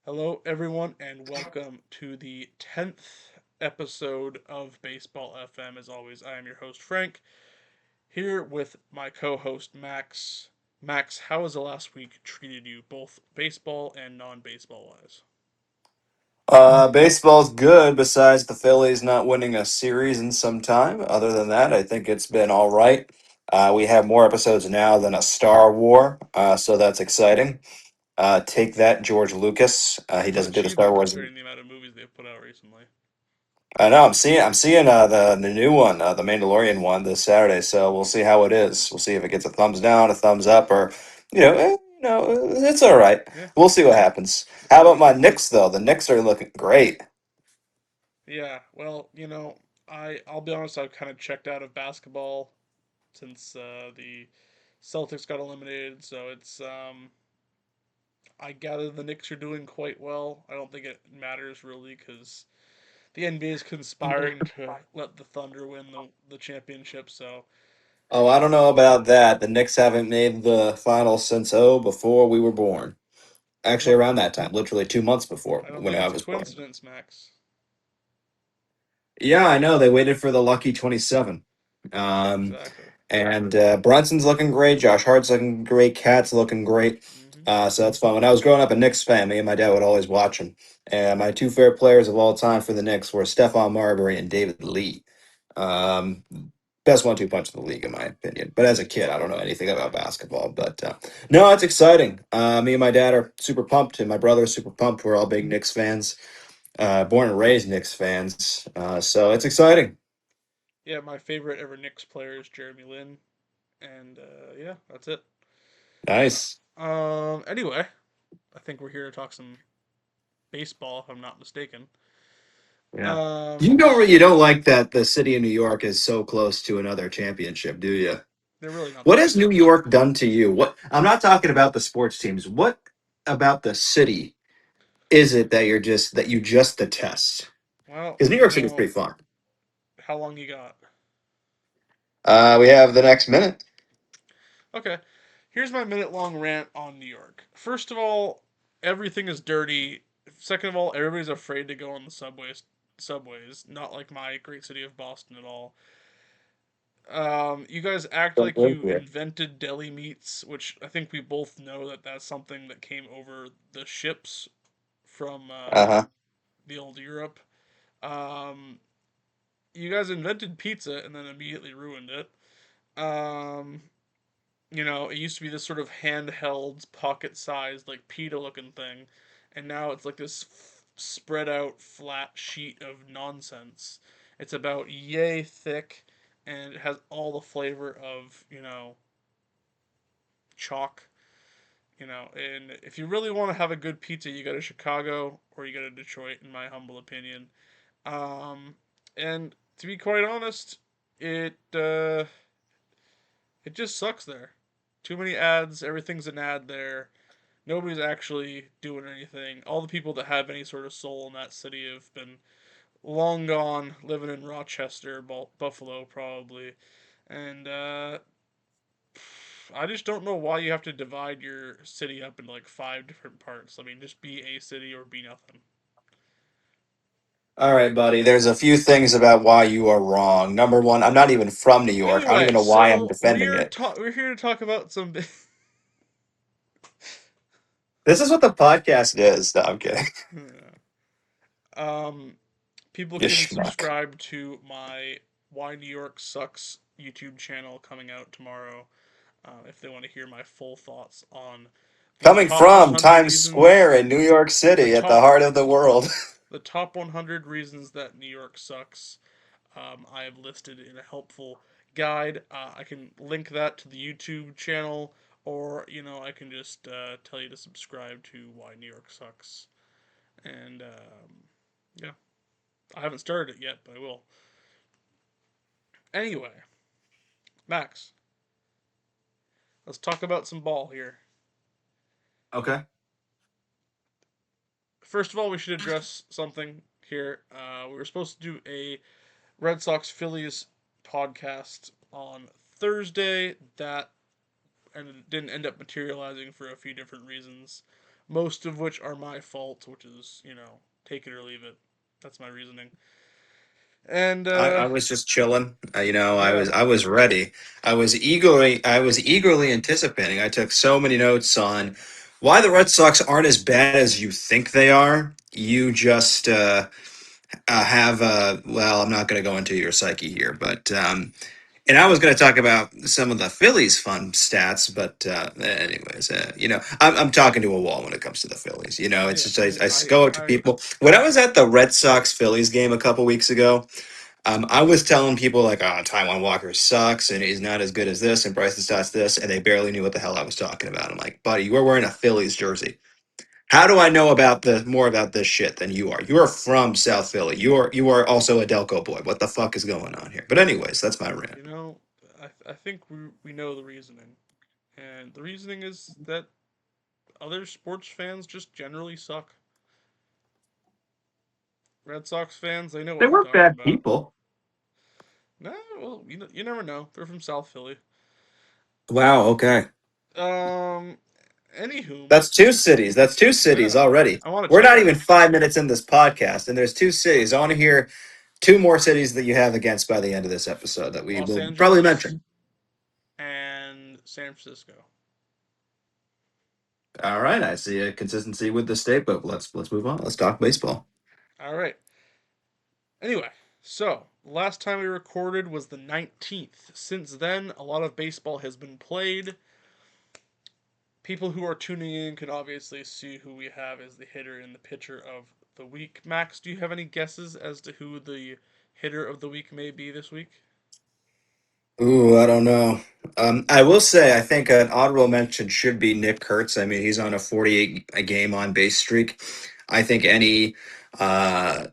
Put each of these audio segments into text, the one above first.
Hello, everyone, and welcome to the 10th episode of Baseball FM. As always, I am your host, Frank, here with my co host, Max. Max, how has the last week treated you, both baseball and non baseball wise? Baseball's good. Besides the Phillies not winning a series in some time, other than that, I think it's been all right. We have more episodes now than a Star War, so that's exciting. Take that, George Lucas. He It's an doesn't do the Star achievement Wars. considering the amount of movies they've put out recently. I know. I'm seeing the new one, the Mandalorian one, this Saturday. So we'll see how it is. We'll see if it gets a thumbs down, a thumbs up, or it's all right. Yeah. We'll see what happens. How about my Knicks though? The Knicks are looking great. Yeah, well, I'll be honest, I've kind of checked out of basketball since the Celtics got eliminated, so I gather the Knicks are doing quite well. I don't think it matters really because the NBA is conspiring to let the Thunder win the championship. So Oh, I don't know about that. The Knicks haven't made the finals since before we were born. Actually, no, around that time, literally 2 months before I don't when think I it's a was born. coincidence, Max. Yeah, I know. They waited for the lucky 27. Um, Exactly. and Brunson's looking great. Josh Hart's looking great. Cat's looking great. Hmm. So that's fun. When I was growing up a Knicks fan, me and my dad would always watch them. And my two favorite players of all time for the Knicks were Stephon Marbury and David Lee. Um, Best 1-2 punch in the league, in my opinion. But as a kid, I don't know anything about basketball. But no, it's exciting. Me and my dad are super pumped, and my brother is super pumped. We're all big Knicks fans, born and raised Knicks fans. So it's exciting. Yeah, my favorite ever Knicks player is Jeremy Lin, and yeah, that's it. Nice. Anyway, I think we're here to talk some baseball, if I'm not mistaken. Yeah. Um, You don't like that the city of New York is so close to another championship, do you? they're really not What that has New close. York done to you? What I'm not talking about the sports teams. What about the city is it that you just detest? Well, Because New York City is pretty fun. how long you got? We have the next minute. Okay, here's my minute long rant on New York. First of all, everything is dirty. Second of all, everybody's afraid to go on the subways. Not like my great city of Boston at all. You guys act Don't like live you here. invented deli meats, which I think we both know that that's something that came over the ships from Uh huh. the old Europe. Um, you guys invented pizza and then immediately ruined it. Um, it used to be this sort of handheld, pocket-sized, like pita-looking thing, and now it's like this spread out flat sheet of nonsense. It's about yay thick, and it has all the flavor of chalk. And if you really want to have a good pizza, you go to Chicago or you go to Detroit, in my humble opinion. Um, and to be quite honest, it it just sucks there. Too many ads. Everything's an ad there. Nobody's actually doing anything. All the people that have any sort of soul in that city have been long gone, living in Rochester, Buffalo, probably. And I just don't know why you have to divide your city up into like five different parts. I mean, just be a city or be nothing. All right, buddy. There's a few things about why you are wrong. Number one, I'm not even from New York. I don't even Anyway, know why I'm so defending it. we're here to talk about some. This is what the podcast is. No, I'm kidding. um, People You can schmuck. subscribe to my Why New York Sucks YouTube channel coming out tomorrow if they want to hear my full thoughts on the Coming top from 100 Times Square reasons, in New York the City at the top heart of the world. the top 100 reasons that New York sucks. I have listed in a helpful guide. I can link that to the YouTube channel, or I can just tell you to subscribe to Why New York Sucks. And yeah, I haven't started it yet, but I will. Anyway, Max, let's talk about some ball here. Okay. First of all, we should address something here. We were supposed to do a Red Sox Phillies podcast on Thursday. That and didn't end up materializing for a few different reasons. most of which are my fault, which is, take it or leave it. That's my reasoning. And I was just chilling. yeah, I was ready. I was eagerly anticipating. I took so many notes on why the Red Sox aren't as bad as you think they are. You just have well, I'm not going to go into your psyche here, but and I was going to talk about some of the Phillies' fun stats, but anyways, I'm talking to a wall when it comes to the Phillies. It's yeah. just I mean, I go up to people when I was at the Red Sox Phillies game a couple weeks ago. I was telling people like, "Oh, Taiwan Walker sucks, and he's not as good as this, and Bryson Stott's this," and they barely knew what the hell I was talking about. I'm like, "Buddy, you are wearing a Phillies jersey. How do I know about the more about this shit than you are? You are from South Philly. You are also a Delco boy. What the fuck is going on here?" But anyways, that's my rant. you know, I think we know the reasoning, and the reasoning is that other sports fans just generally suck. Red Sox fans, they know They what they're were talking bad about. people. Nah, well, you never know. They're from South Philly. Wow. Okay. Um, anywho, That's two cities. That's two cities yeah, already. I want to We're check not that. even 5 minutes in this podcast, and there's two cities. I want to hear two more cities that you have against by the end of this episode that we Los will probably Angeles mention. and San Francisco. All right, I see a consistency with the state, but let's move on. Let's talk baseball. All right. Anyway, so last time we recorded was the 19th. Since then, a lot of baseball has been played. People who are tuning in can obviously see who we have as the hitter and the pitcher of the week. Max, do you have any guesses as to who the hitter of the week may be this week? Ooh, I don't know. I will say I think an honorable mention should be Nick Kurtz. I mean, he's on a 48 a game on base streak. I think any uh,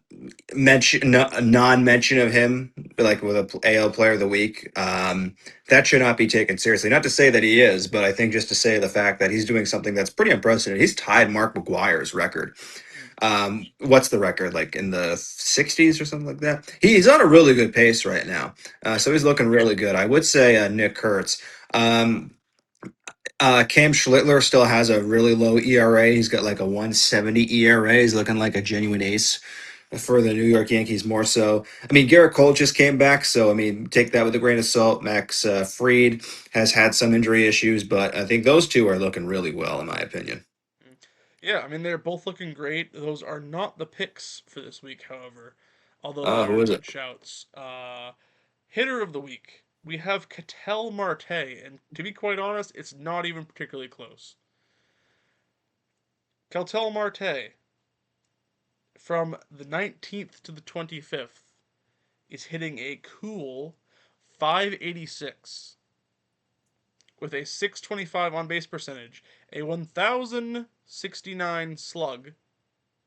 non-mention of him, like with a AL Player of the Week, that should not be taken seriously. Not to say that he is, but I think just to say the fact that he's doing something that's pretty unprecedented. He's tied Mark McGuire's record. What's the record, like in the 60s or something like that? He's on a really good pace right now, so he's looking really good. I would say Nick Kurtz. Um, Cam Schlittler still has a really low ERA. He's got like a 170 ERA. He's looking like a genuine ace for the New York Yankees more so. I mean, Garrett Cole just came back, so I mean, take that with a grain of salt. Max Fried has had some injury issues, but I think those two are looking really well, in my opinion. Yeah, I mean, they're both looking great. Those are not the picks for this week, however, although they are Who is good it? shouts. Hitter of the week. We have Ketel Marte, and to be quite honest, it's not even particularly close. Ketel Marte, from the 19th to the 25th, is hitting a cool 586 with a 625 on base percentage, a 1069 slug,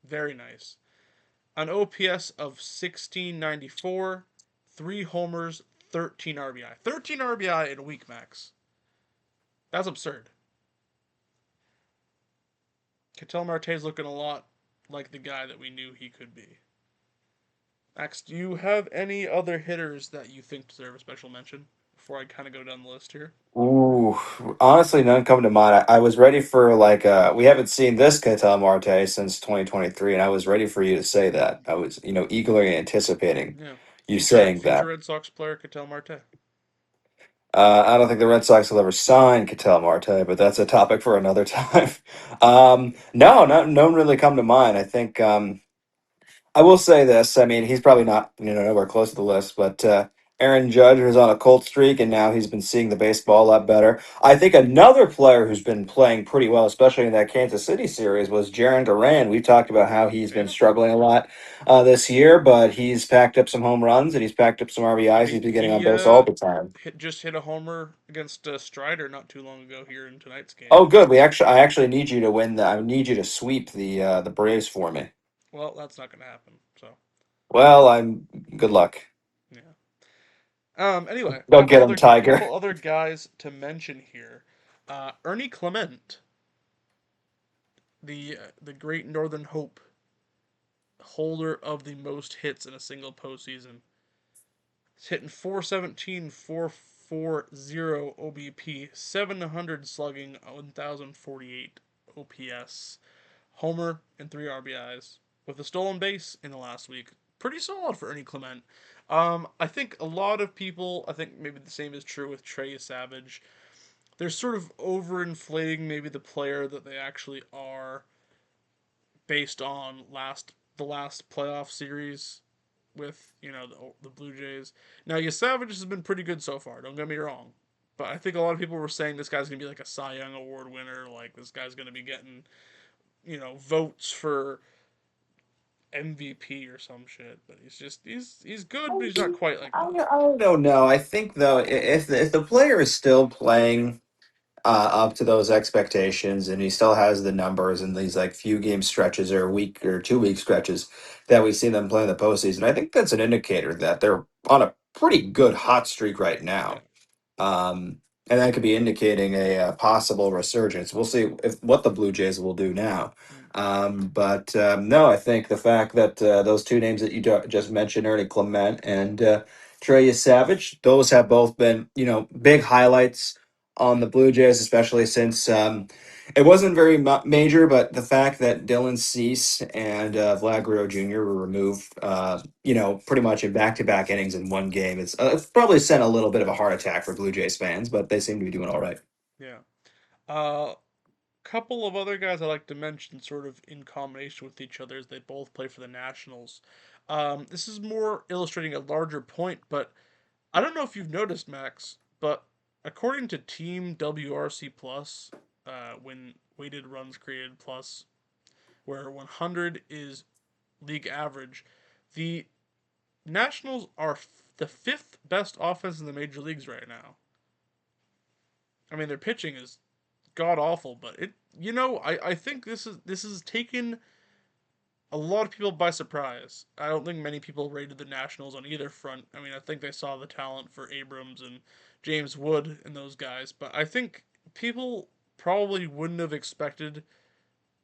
very nice, an OPS of 1694, 3 homers, 13 RBI. 13 RBI in a week, Max. That's absurd. Ketel Marte's looking a lot like the guy that we knew he could be. Max, do you have any other hitters that you think deserve a special mention before I kind of go down the list here? Ooh, honestly, none come to mind. I was ready for like we haven't seen this Ketel Marte since 2023, and I was ready for you to say that. I was, eagerly anticipating Yeah. you Future saying future that. Red Sox player Ketel Marte. I don't think the Red Sox will ever sign Ketel Marte, but that's a topic for another time. No, no one really come to mind. I think I will say this. I mean, he's probably not, nowhere close to the list, but Aaron Judge was on a cold streak, and now he's been seeing the baseball a lot better. I think another player who's been playing pretty well, especially in that Kansas City series, was Jaron Duran. We talked about how he's been Yeah. struggling a lot this year, but he's packed up some home runs and he's packed up some I RBIs. He's mean, been getting on he base all the time. just hit a homer against Strider not too long ago here in tonight's game. Oh, good. I actually need you to win. I need you to sweep the Braves for me. Well, that's not going to happen. So, Well, I'm good luck. yeah. Anyway, Go get him, Tiger. couple other guys to mention here. Ernie Clement, the great Northern Hope, holder of the most hits in a single postseason. He's hitting 417, 440 OBP, 700 slugging, 1048 OPS. homer and 3 RBIs with a stolen base in the last week. Pretty solid for Ernie Clement. I think a lot of people, I think maybe the same is true with Trey Savage. They're sort of overinflating maybe the player that they actually are based on the last playoff series with the Blue Jays. Now, Savage has been pretty good so far. Don't get me wrong, but I think a lot of people were saying this guy's gonna be like a Cy Young Award winner. Like this guy's gonna be getting votes for MVP or some shit. But he's good, but he's not quite like that. I don't know. I think though, if the player is still playing up to those expectations, and he still has the numbers in these like few game stretches or week or 2 week stretches that we see them play in the postseason, I think that's an indicator that they're on a pretty good hot streak right Yeah. now. And that could be indicating a, possible resurgence. We'll see if what the Blue Jays will do now. Mm. But no, I think the fact that those two names that you just mentioned, Ernie Clement and Trey Savage, those have both been big highlights on the Blue Jays, especially since it wasn't very major, but the fact that Dylan Cease and Vlad Guerrero Jr. were removed, pretty much in back-to-back innings in one game, it's probably sent a little bit of a heart attack for Blue Jays fans, but they seem to be doing all right. Yeah. Uh, Couple of other guys I like to mention, sort of in combination with each other, as they both play for the Nationals. This is more illustrating a larger point, but I don't know if you've noticed, Max, but according to Team WRC Plus, when weighted runs created plus, where 100 is league average, the Nationals are the fifth best offense in the major leagues right now. I mean, their pitching is god awful, but I think this is taken a lot of people by surprise. I don't think many people rated the Nationals on either front. I mean, I think they saw the talent for Abrams and James Wood and those guys, but I think people probably wouldn't have expected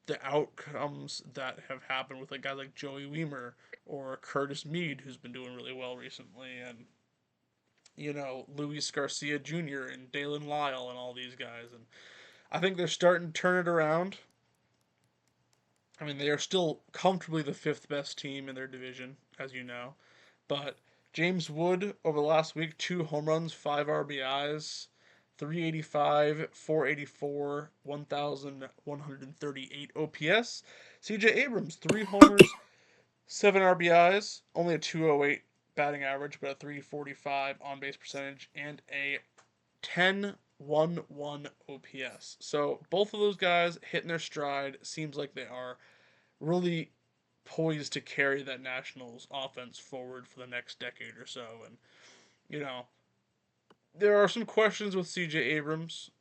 the outcomes that have happened with like guys like Joey Weimer or Curtis Mead, who's been doing really well recently, and Luis Garcia Jr. and Dalen Lyle and all these guys. And I think they're starting to turn it around. I mean, they are still comfortably the fifth best team in their division, as you know. But James Wood over the last week, 2 home runs, 5 RBIs, 385, 484, 1,138 OPS. CJ Abrams, 3 homers, 7 RBIs, only a 208 batting average, but a 345 on base percentage, and a 10-1-1 OPS. So both of those guys hitting their stride. Seems like they are really poised to carry that Nationals offense forward for the next decade or so. And, you know, there are some questions with CJ Abrams.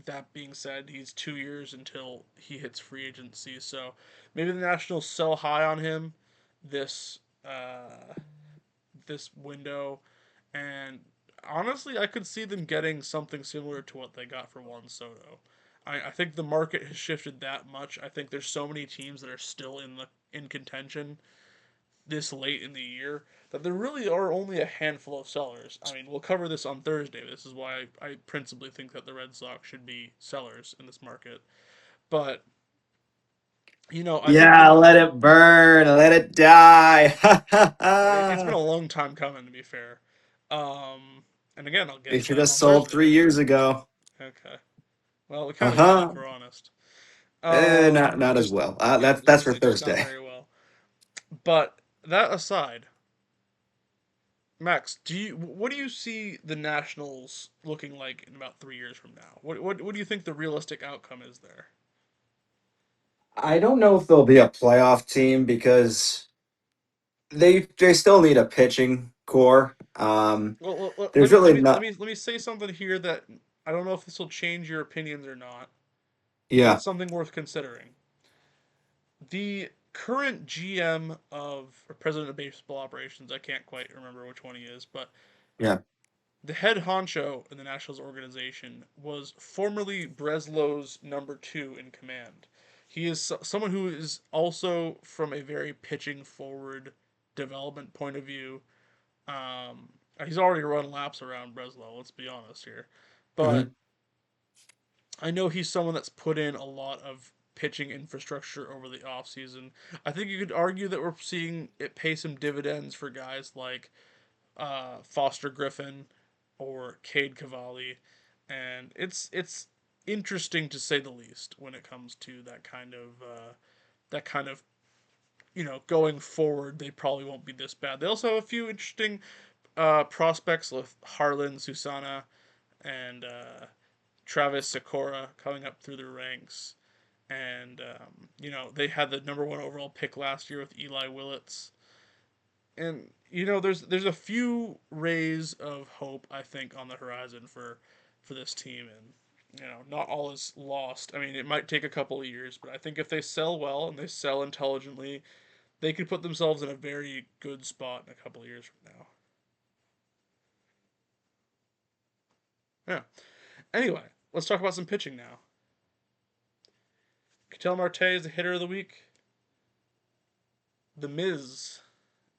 That being said, he's 2 years until he hits free agency. So maybe the Nationals sell high on him this this window. And honestly, I could see them getting something similar to what they got for Juan Soto. I think the market has shifted that much. I think there's so many teams that are still in contention this late in the year that there really are only a handful of sellers. I mean, we'll cover this on Thursday. This is why I principally think that the Red Sox should be sellers in this market. But I think Yeah, let it burn, let it die. it's been a long time coming, to be fair. And again, I'll get They to should that have on sold Thursday. 3 years ago. Okay. Well, we kind of did, if Uh-huh. we're honest. Not as Just well. yeah, I was That's gonna for say just not Thursday. very well. But that aside, Max, what do you see the Nationals looking like in about 3 years from now? What do you think the realistic outcome is there? I don't know if they'll be a playoff team because they still need a pitching core. Well, There's really let not. me say something here that I don't know if this will change your opinions or not, but Yeah, it's something worth considering. The current GM of or president of baseball operations, I can't quite remember which one he is, but yeah. the head honcho in the Nationals organization was formerly Breslow's number two in command. He is someone who is also from a very pitching forward development point of view. He's already run laps around Breslow, let's be honest here. But Hmm. I know he's someone that's put in a lot of pitching infrastructure over the offseason. I think you could argue that we're seeing it pay some dividends for guys like Foster Griffin or Cade Cavalli, and it's interesting to say the least when it comes to that kind of going forward. They probably won't be this bad. They also have a few interesting prospects with Harlan Susana and Travis Sakura coming up through the ranks. And they had the number one overall pick last year with Eli Willits. And there's a few rays of hope I think on the horizon for this team, and not all is lost. I mean, it might take a couple of years, but I think if they sell well and they sell intelligently, they could put themselves in a very good spot in a couple of years from now. Yeah. Anyway, let's talk about some pitching now. Ketel Marte is the hitter of the week. The Miz,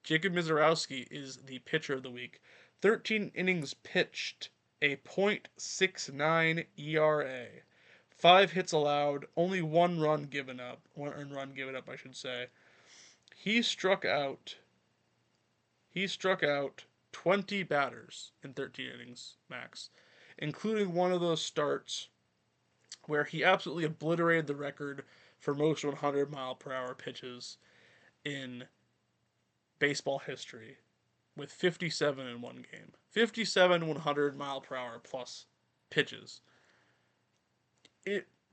Jacob Mizorowski, is the pitcher of the week. 13 innings pitched, a .69 ERA. 5 hits allowed, only one run given up. One earned run given up, I should say. He struck out. He struck out 20 batters in 13 innings max, including one of those starts where he absolutely obliterated the record for most 100-mile-per-hour pitches in baseball history with 57 in one game. 57 100-mile-per-hour plus pitches.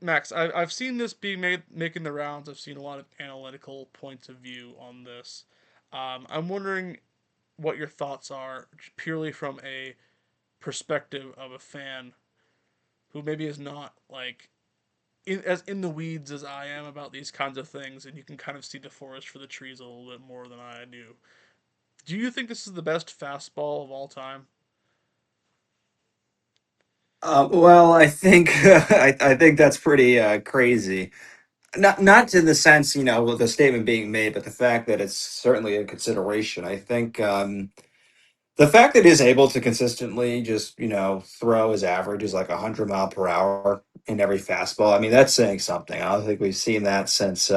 Max, I've seen this being making the rounds. I've seen a lot of analytical points of view on this. I'm wondering what your thoughts are, purely from a perspective of a fan who maybe is not like as in the weeds as I am about these kinds of things, and you can kind of see the forest for the trees a little bit more than I do. Do you think this is the best fastball of all time? Well, I think I think that's pretty crazy. Not in the sense, with the statement being made, but the fact that it's certainly a consideration. I think the fact that he's able to consistently just, throw his averages like 100 mile per hour in every fastball. I mean, that's saying something. I don't think we've seen that since,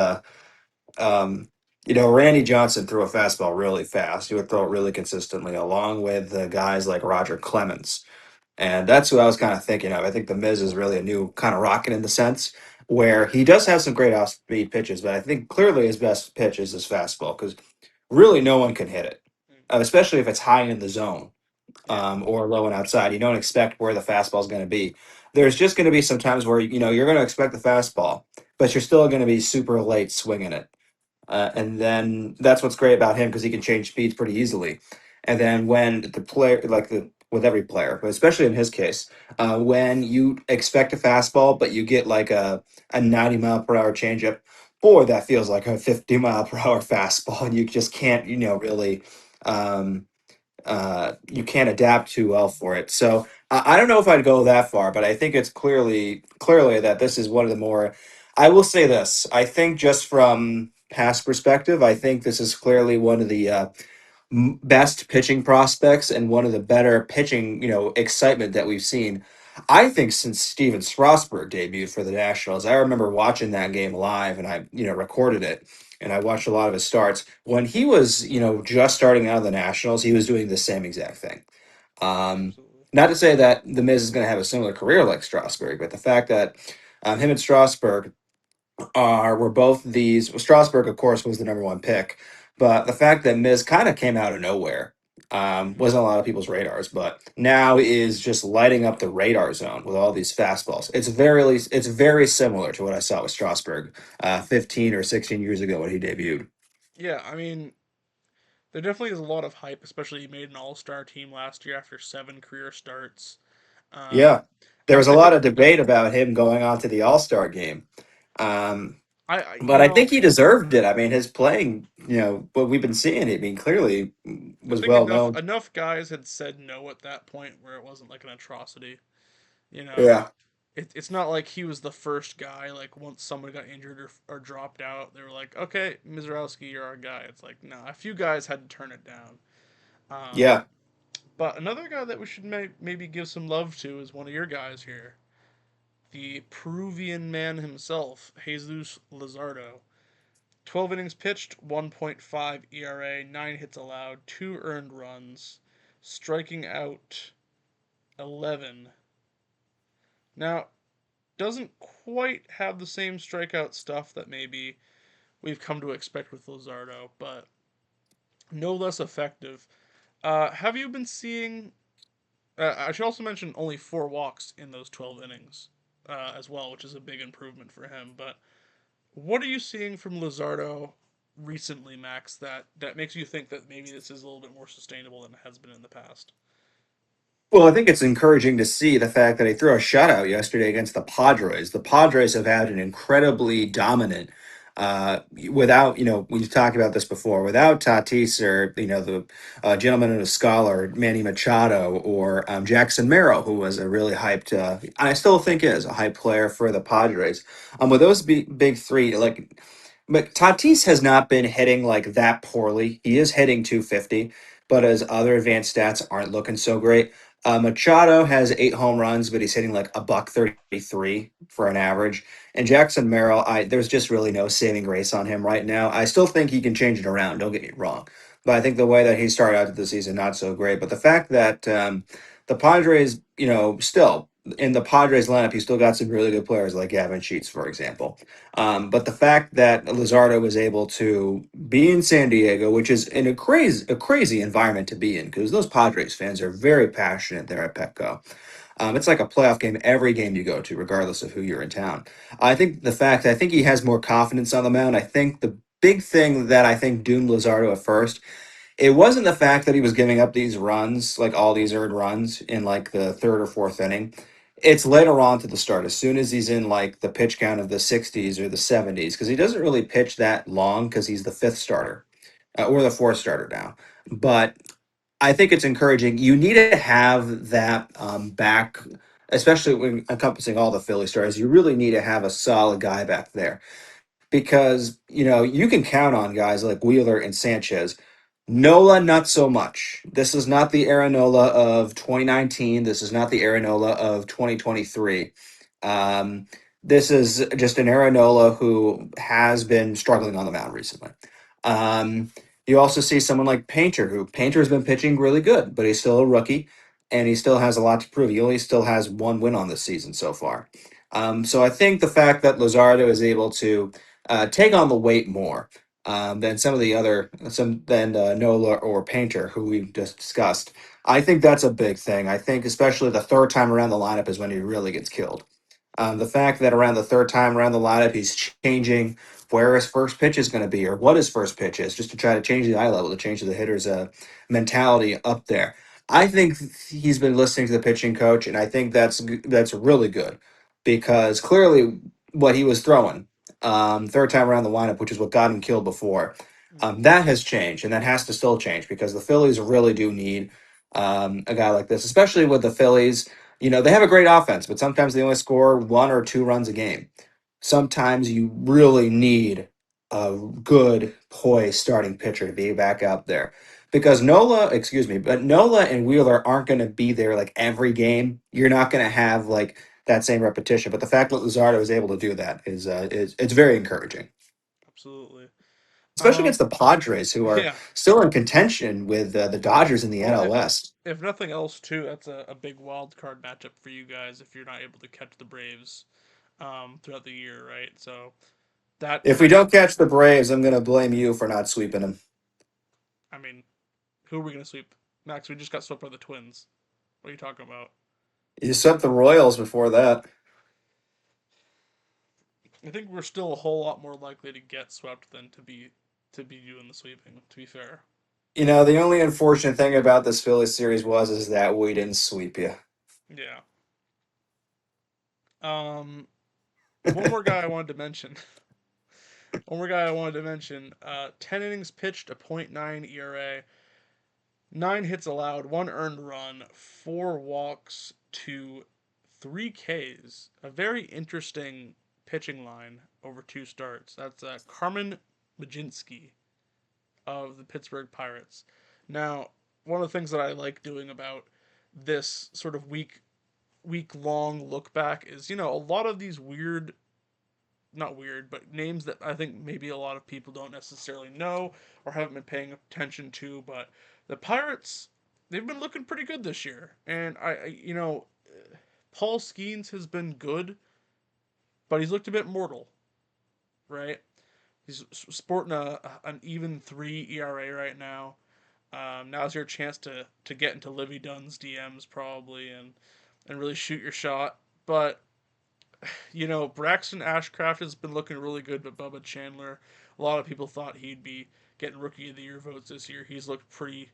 um, Randy Johnson threw a fastball really fast. He would throw it really consistently, along with guys like Roger Clemens. And that's who I was kind of thinking of. I think the Miz is really a new kind of rocket in the sense where he does have some great off speed pitches, but I think clearly his best pitch is his fastball because really no one can hit it, especially if it's high in the zone Yeah. or low and outside. You don't expect where the fastball is going to be. There's just going to be some times where you're going to expect the fastball, but you're still going to be super late swinging it. And then that's what's great about him because he can change speeds pretty easily. And then when the player, with every player, but especially in his case, when you expect a fastball, but you get like a 90 mile per hour changeup, boy, that feels like a 50 mile per hour fastball, and you just can't, really. Um, you can't adapt too well for it. So I don't know if I'd go that far, but I think it's clearly that this is one of the more. I will say this. I think just from past perspective, I think this is clearly one of the best pitching prospects and one of the better pitching, excitement that we've seen. I think since Steven Strasburg debuted for the Nationals, I remember watching that game live, and I, recorded it, and I watched a lot of his starts. When he was, just starting out of the Nationals, he was doing the same exact thing. Um, Absolutely. Not to say that the Miz is going to have a similar career like Strasburg, but the fact that him and Strasburg were both these. Well, Strasburg, of course, was the number one pick, but the fact that Miz kind of came out of nowhere wasn't on a lot of people's radars, but now is just lighting up the radar zone with all these fastballs. It's very similar to what I saw with Strasburg 15 or 16 years ago when he debuted. Yeah, I mean, there definitely is a lot of hype, especially he made an all-star team last year after 7 career starts. Yeah, Um, there was a I lot think of debate about him going on to the All Star game. Um, I But I think he deserved it. I mean, his playing, what we've been seeing, I mean, clearly I was think well enough known. enough guys had said no at that point where it wasn't like an atrocity. You know, Yeah. it's not like he was the first guy. Like once someone got injured or dropped out, they were like, okay, Mizrowski, you're our guy. It's like, no, a few guys had to turn it down. Um, Yeah. but another guy that we should maybe give some love to is one of your guys here, the Peruvian man himself, Jesus Luzardo. 12 innings pitched, 1.5 ERA, 9 hits allowed, 2 earned runs, striking out 11. Now, doesn't quite have the same strikeout stuff that maybe we've come to expect with Luzardo, but no less effective. Have you been seeing? I should also mention only 4 walks in those 12 innings as well, which is a big improvement for him. But what are you seeing from Luzardo recently, Max, that makes you think that maybe this is a little bit more sustainable than it has been in the past? Well, I think it's encouraging to see the fact that he threw a shutout yesterday against the Padres. The Padres have had an incredibly dominant, without, we've talked about this before, without Tatis or, the gentleman in a scholar, Manny Machado, or Jackson Merrill, who was a really hyped, I still think is a hyped player for the Padres. With those big three, like, but Tatis has not been hitting like that poorly. He is hitting 250, but his other advanced stats aren't looking so great. Machado has 8 home runs, but he's hitting like a buck 33 for an average. And Jackson Merrill, there's just really no saving grace on him right now. I still think he can change it around. Don't get me wrong, but I think the way that he started out the season not so great. But the fact that the Padres, still in the Padres lineup, you still got some really good players like Gavin Sheets, for example. But the fact that Luzardo was able to be in San Diego, which is in a crazy environment to be in, because those Padres fans are very passionate there at Petco. It's like a playoff game every game you go to, regardless of who you're in town. I think he has more confidence on the mound. I think the big thing that I think doomed Luzardo at first, it wasn't the fact that he was giving up these runs, like all these earned runs in like the third or fourth inning. It's later on to the start, as soon as he's in like the pitch count of the 60s or the 70s, because he doesn't really pitch that long because he's the fifth starter or the fourth starter now. But I think it's encouraging. You need to have that back, especially when encompassing all the Philly stars. You really need to have a solid guy back there because you can count on guys like Wheeler and Sanchez. Nola, not so much. This is not the Aaron Nola of 2019. This is not the Aaron Nola of 2023. Um, this is just an Aaron Nola who has been struggling on the mound recently. Um, you also see someone like Painter, who Painter's been pitching really good, but he's still a rookie and he still has a lot to prove. He only still has 1 win on this season so far. So I think the fact that Luzardo is able to take on the weight more than some of the other some than Nola or Painter, who we've just discussed. I think that's a big thing. I think especially the third time around the lineup is when he really gets killed. The fact that around the third time around the lineup, he's changing where his first pitch is going to be or what his first pitch is, just to try to change the eye level, to change the hitter's mentality up there. I think he's been listening to the pitching coach, and I think that's really good because clearly what he was throwing third time around the lineup, which is what got him killed before, Mm-hmm. that has changed, and that has to still change because the Phillies really do need a guy like this, especially with the Phillies. They have a great offense, but sometimes they only score 1 or 2 runs a game. Sometimes you really need a good poised starting pitcher to be back out there. Because Nola and Wheeler aren't going to be there like every game. You're not going to have like that same repetition. But the fact that Luzardo is able to do that is it's very encouraging, Absolutely. especially against the Padres, who are Yeah. still in contention with the Dodgers in the Well, NL West. if nothing else, too, that's a big wild card matchup for you guys if you're not able to catch the Braves throughout the year, right? So that If we that don't catch the Braves, I'm going to blame you for not sweeping them. I mean, who are we gonna sweep? Max, we just got swept by the Twins. What are you talking about? You swept the Royals before that. I think we're still a whole lot more likely to get swept than to be doing the sweeping. To be fair. The only unfortunate thing about this Phillies series is that we didn't sweep you. Yeah. Um. One more guy I wanted to mention. One more guy I wanted to mention. 10 innings pitched, a .9 ERA, 9 hits allowed, 1 earned run, 4 walks to 3 Ks. A very interesting pitching line over 2 starts. That's Carmen Majinski of the Pittsburgh Pirates. Now, one of the things that I like doing about this sort of week week long look back is, you know, a lot of these weird, not weird, but names that I think maybe a lot of people don't necessarily know or haven't been paying attention to. But the Pirates, they've been looking pretty good this year. And you know, Paul Skeens has been good, but he's looked a bit mortal, right? He's sporting an even 3 ERA right now. Now's your chance to get into Livy Dunn's DMs probably and really shoot your shot. But you know, Braxton Ashcraft has been looking really good, but Bubba Chandler, a lot of people thought he'd be getting Rookie of the Year votes this year. He's looked pretty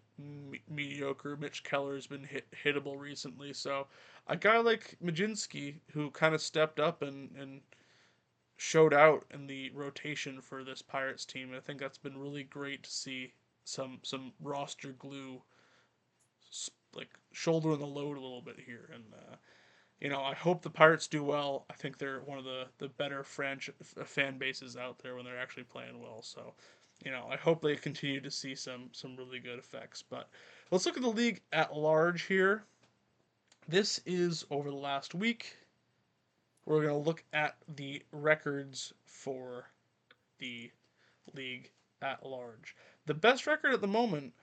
mediocre. Mitch Keller's been hittable recently, so a guy like Majinski, who kind of stepped up and showed out in the rotation for this Pirates team, I think that's been really great to see some roster glue, like shouldering the load a little bit here, and you know, I hope the Pirates do well. I think they're one of the better fan bases out there when they're actually playing well. So, you know, I hope they continue to see some really good effects. But let's look at the league at large here. This is over the last week. We're going to look at the records for the league at large. The best record at the moment,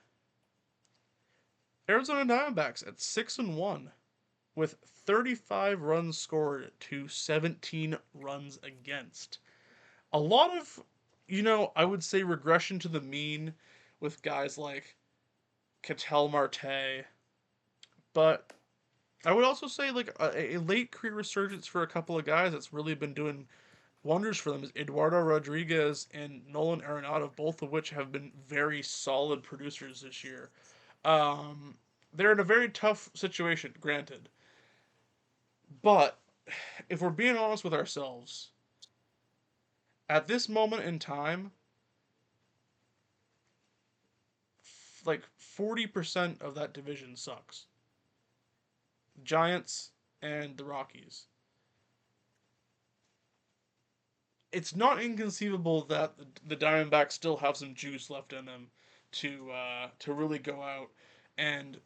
Arizona Diamondbacks at 6-1 with 35 runs scored to 17 runs against. A lot of, you know, I would say regression to the mean with guys like Ketel Marte, but I would also say like a late career resurgence for a couple of guys that's really been doing wonders for them is Eduardo Rodriguez and Nolan Arenado, both of which have been very solid producers this year. Um, they're in a very tough situation, granted, but if we're being honest with ourselves, at this moment in time, like 40% of that division sucks. Giants and the Rockies. It's not inconceivable that the Diamondbacks still have some juice left in them to really go out and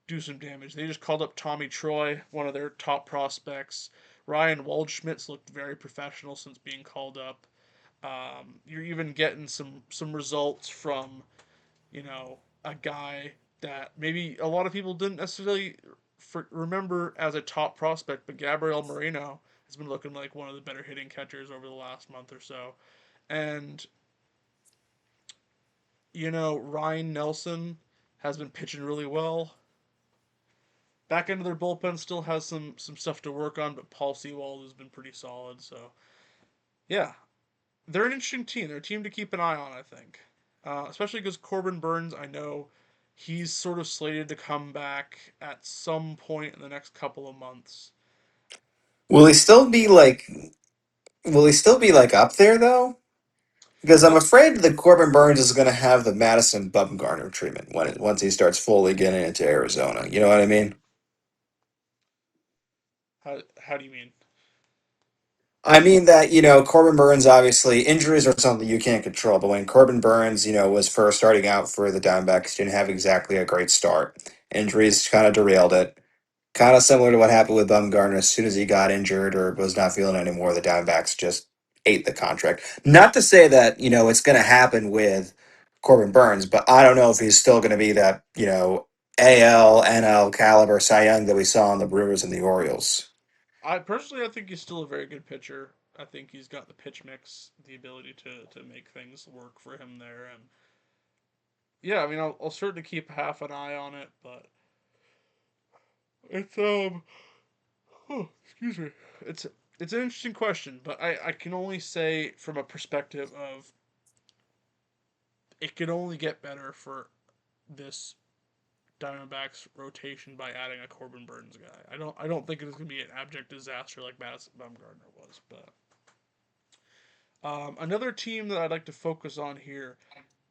do some damage. They just called up Tommy Troy, one of their top prospects. Ryan Waldschmidt's looked very professional since being called up. You're even getting some results from, you know, a guy that maybe a lot of people didn't necessarily remember as a top prospect, but Gabriel Moreno has been looking like one of the better hitting catchers over the last month or so. And, you know, Ryan Nelson has been pitching really well. Back end of their bullpen still has some stuff to work on, but Paul Sewald has been pretty solid. So, yeah, they're an interesting team. They're a team to keep an eye on, I think. Especially because Corbin Burns, I know he's sort of slated to come back at some point in the next couple of months. Will he still be like? Will he still be like up there though? Because I'm Well, afraid that Corbin Burns is going to have the Madison Bumgarner treatment once he starts fully getting into Arizona. You know what I mean? how do you mean? I mean that, Corbin Burns, obviously injuries are something you can't control, but when Corbin Burns, was first starting out for the Diamondbacks, didn't have exactly a great start. Injuries kind of derailed it. Kind of similar to what happened with Bumgarner. As soon as he got injured or was not feeling it anymore, the Diamondbacks just ate the contract. Not to say that, it's going to happen with Corbin Burns, but I don't know if he's still going to be that, AL, NL caliber Cy Young that we saw in the Brewers and the Orioles. I think he's still a very good pitcher. I think he's got the pitch mix, the ability to make things work for him there, and yeah, I mean, I'll certainly keep half an eye on it, but it's oh, excuse me, it's it's an interesting question, but I can only say from a perspective of it can only get better for this Diamondbacks rotation by adding a Corbin Burns guy. I don't think it's gonna be an abject disaster like Madison Bumgarner was, but another team that I'd like to focus on here,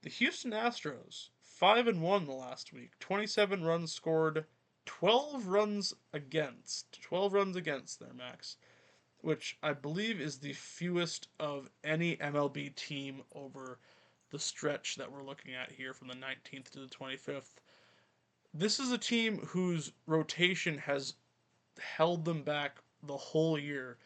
the Houston Astros, 5-1 the last week, 27 runs scored, 12 runs against their max, which I believe is the fewest of any MLB team over the stretch that we're looking at here from the 19th to the 25th. This is a team whose rotation held them back the whole year,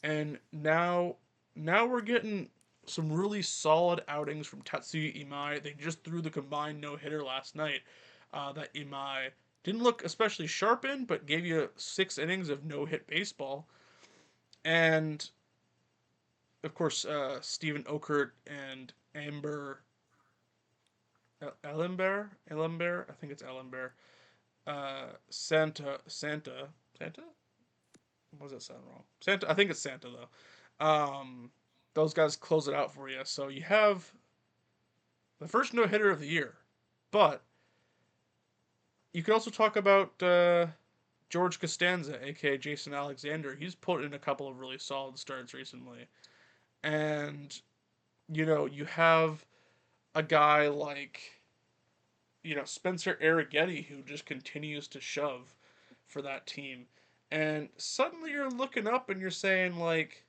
and now we're getting some really solid outings from Tatsuya Imai. They just threw the combined no hitter last night. That Imai didn't look especially sharp in, but gave you 6 innings of no hit baseball. And of course, Stephen Okert and Amber Ellenbear, I think it's Ellenbear. Santa. What does that sound wrong? Santa. I think it's Santa though. Those guys close it out for you. So you have the first no hitter of the year, but you could also talk about George Costanza, aka Jason Alexander. He's put in a couple of really solid starts recently, and you have a guy like Spencer Arrighetti who just continues to shove for that team, and suddenly you're looking up and you're saying like,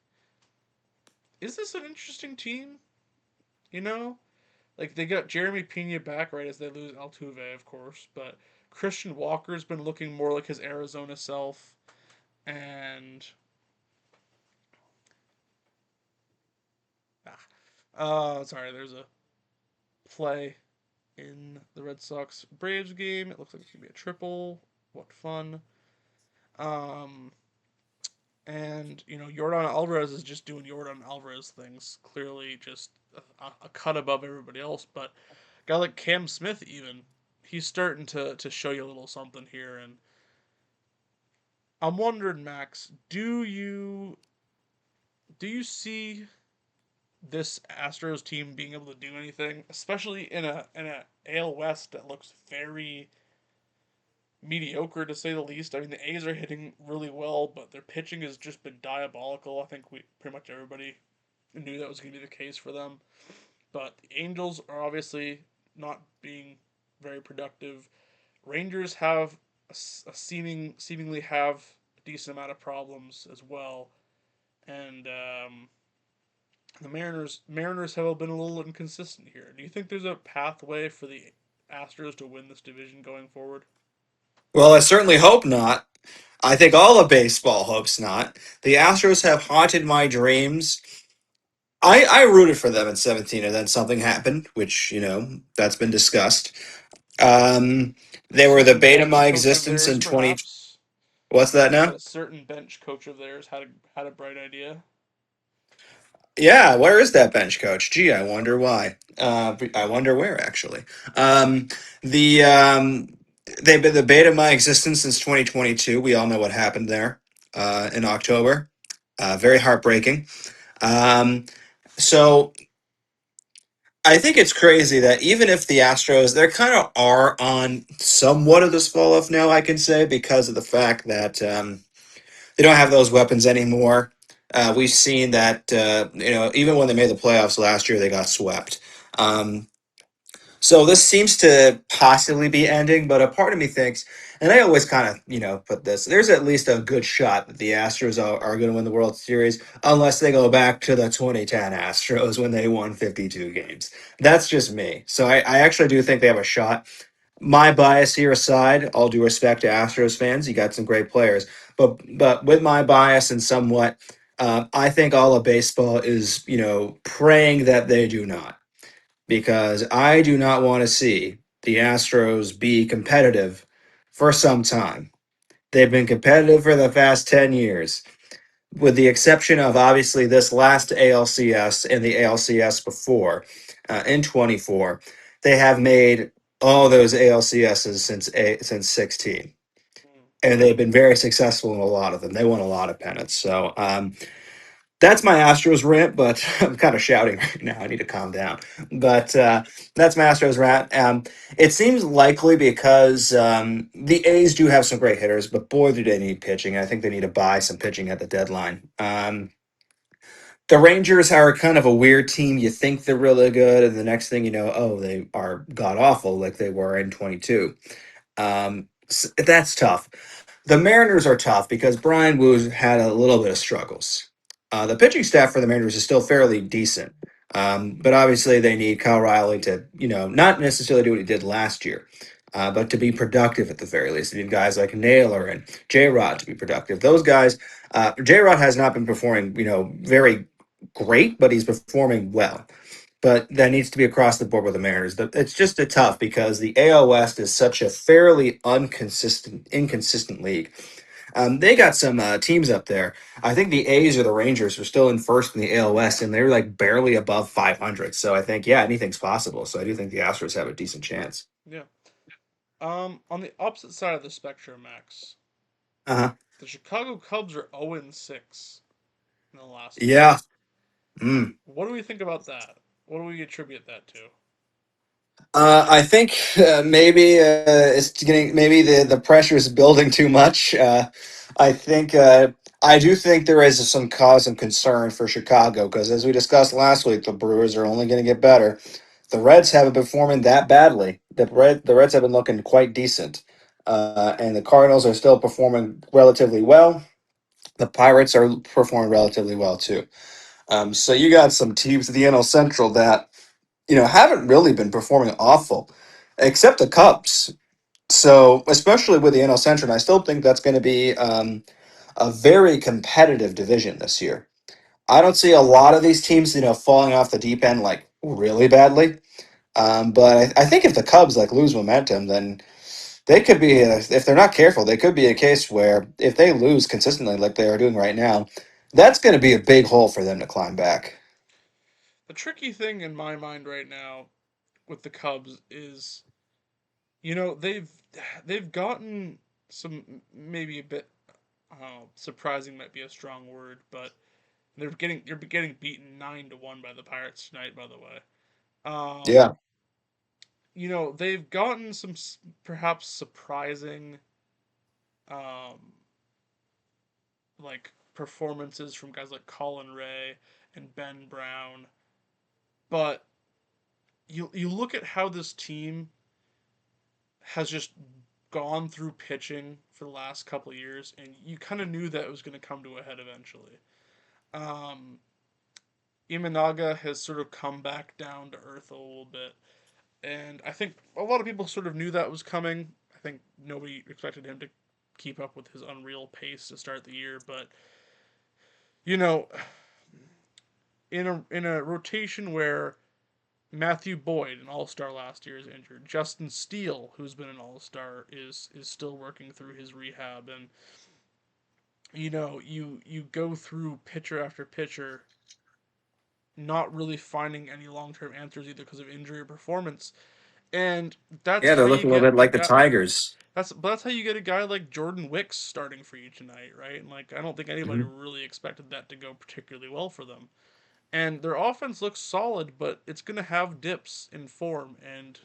is this an interesting team? You know, like they got Jeremy Pena back right as they lose Altuve, of course, but Christian Walker's been looking more like his Arizona self, and sorry, there's a play in the Red Sox Braves game. It looks like it's gonna be a triple. What fun! Um, and Jordan Alvarez is just doing Jordan Alvarez things. Clearly, just a cut above everybody else. But a guy like Cam Smith, even he's starting to show you a little something here. And I'm wondering, Max, do you see this Astros team being able to do anything, especially in a AL West that looks very mediocre to say the least. I mean, the A's are hitting really well, but their pitching has just been diabolical. I think we pretty much everybody knew that was going to be the case for them. But the Angels are obviously not being very productive. Rangers have seemingly have a decent amount of problems as well, and the Mariners have been a little inconsistent here. Do you think there's a pathway for the Astros to win this division going forward? Well, I certainly hope not. I think all of baseball hopes not. The Astros have haunted my dreams. I rooted for them in 17, and then something happened, which, that's been discussed. Um, A they were the certain bane of bench my coach of existence theirs, in 20. perhaps. What's that You said now? a certain bench coach of theirs had a bright idea. Yeah, where is that bench coach? Gee, I wonder why. I wonder where actually. Um, they've been the bane of my existence since 2022. We all know what happened there in October. Very heartbreaking. Um, so I think it's crazy that even if the Astros, they kind of are on somewhat of this fall off now, I can say, because of the fact that they don't have those weapons anymore. We've seen that, even when they made the playoffs last year, they got swept. Um, so this seems to possibly be ending, but a part of me thinks, and I always kind of, put this, there's at least a good shot that the Astros are going to win the World Series, unless they go back to the 2010 Astros when they won 52 games. That's just me. So I actually do think they have a shot. My bias here aside, all due respect to Astros fans, you got some great players, but with my bias and somewhat, I think all of baseball is, praying that they do not, because I do not want to see the Astros be competitive for some time. They've been competitive for the past 10 years, with the exception of obviously this last ALCS and the ALCS before in 24. They have made all those ALCSs since 16. Mm. And they've been very successful in a lot of them. They won a lot of pennants. So that's my Astros rant, but I'm kind of shouting right now. I need to calm down. But that's my Astros rant. It seems likely because the A's do have some great hitters, but boy, do they need pitching. I think they need to buy some pitching at the deadline. The Rangers are kind of a weird team. You think they're really good, and the next thing you know, oh, they are god awful like they were in 22. That's tough. The Mariners are tough because Brian Woo's had a little bit of struggles. The pitching staff for the Mariners is still fairly decent, but obviously they need Kyle Riley to, not necessarily do what he did last year. but to be productive at the very least. You need guys like Naylor and J Rod to be productive. Those guys, J Rod has not been performing, very great, but he's performing well. But that needs to be across the board with the Mariners. It's just a tough because the AL West is such a fairly inconsistent league. They got some teams up there. I think the A's or the Rangers are still in first in the AL West, and they're like barely above 500. So I think, yeah, anything's possible. So I do think the Astros have a decent chance. Yeah. On the opposite side of the spectrum, Max, Uh huh. the Chicago Cubs are 0-6 in the last five. Yeah. Mm. What do we think about that? What do we attribute that to? I think maybe it's getting maybe the pressure is building too much. I think I do think there is some cause and concern for Chicago because as we discussed last week, the Brewers are only going to get better. The Reds haven't been performing that badly. The Reds have been looking quite decent, and the Cardinals are still performing relatively well. The Pirates are performing relatively well too. So you got some teams in the NL Central that haven't really been performing awful, except the Cubs. So, especially with the NL Central, I still think that's going to be a very competitive division this year. I don't see a lot of these teams, falling off the deep end like really badly. But I think if the Cubs like lose momentum, then they could be, if they're not careful, they could be a case where if they lose consistently like they are doing right now, that's going to be a big hole for them to climb back. The tricky thing in my mind right now with the Cubs is, they've gotten some maybe a bit surprising might be a strong word, but they're getting beaten 9-1 by the Pirates tonight. By the way, um, Yeah. they've gotten some perhaps surprising um, like performances from guys like Colin Ray and Ben Brown, but you look at how this team has just gone through pitching for the last couple of years, and you kind of knew that it was going to come to a head eventually. Um, Imanaga has sort of come back down to earth a little bit, and I think a lot of people sort of knew that was coming. I think nobody expected him to keep up with his unreal pace to start the year, but you know, in a rotation where Matthew Boyd, an All Star last year, is injured. Justin Steele, who's been an All Star, is still working through his rehab, and you go through pitcher after pitcher, not really finding any long term answers either because of injury or performance, and that's Yeah, they're how you looking a little get bit a like the guy. Tigers. That's how you get a guy like Jordan Wicks starting for you tonight, right? And like I don't think anybody Mhm. really expected that to go particularly well for them. And their offense looks solid, but it's going to have dips in form, and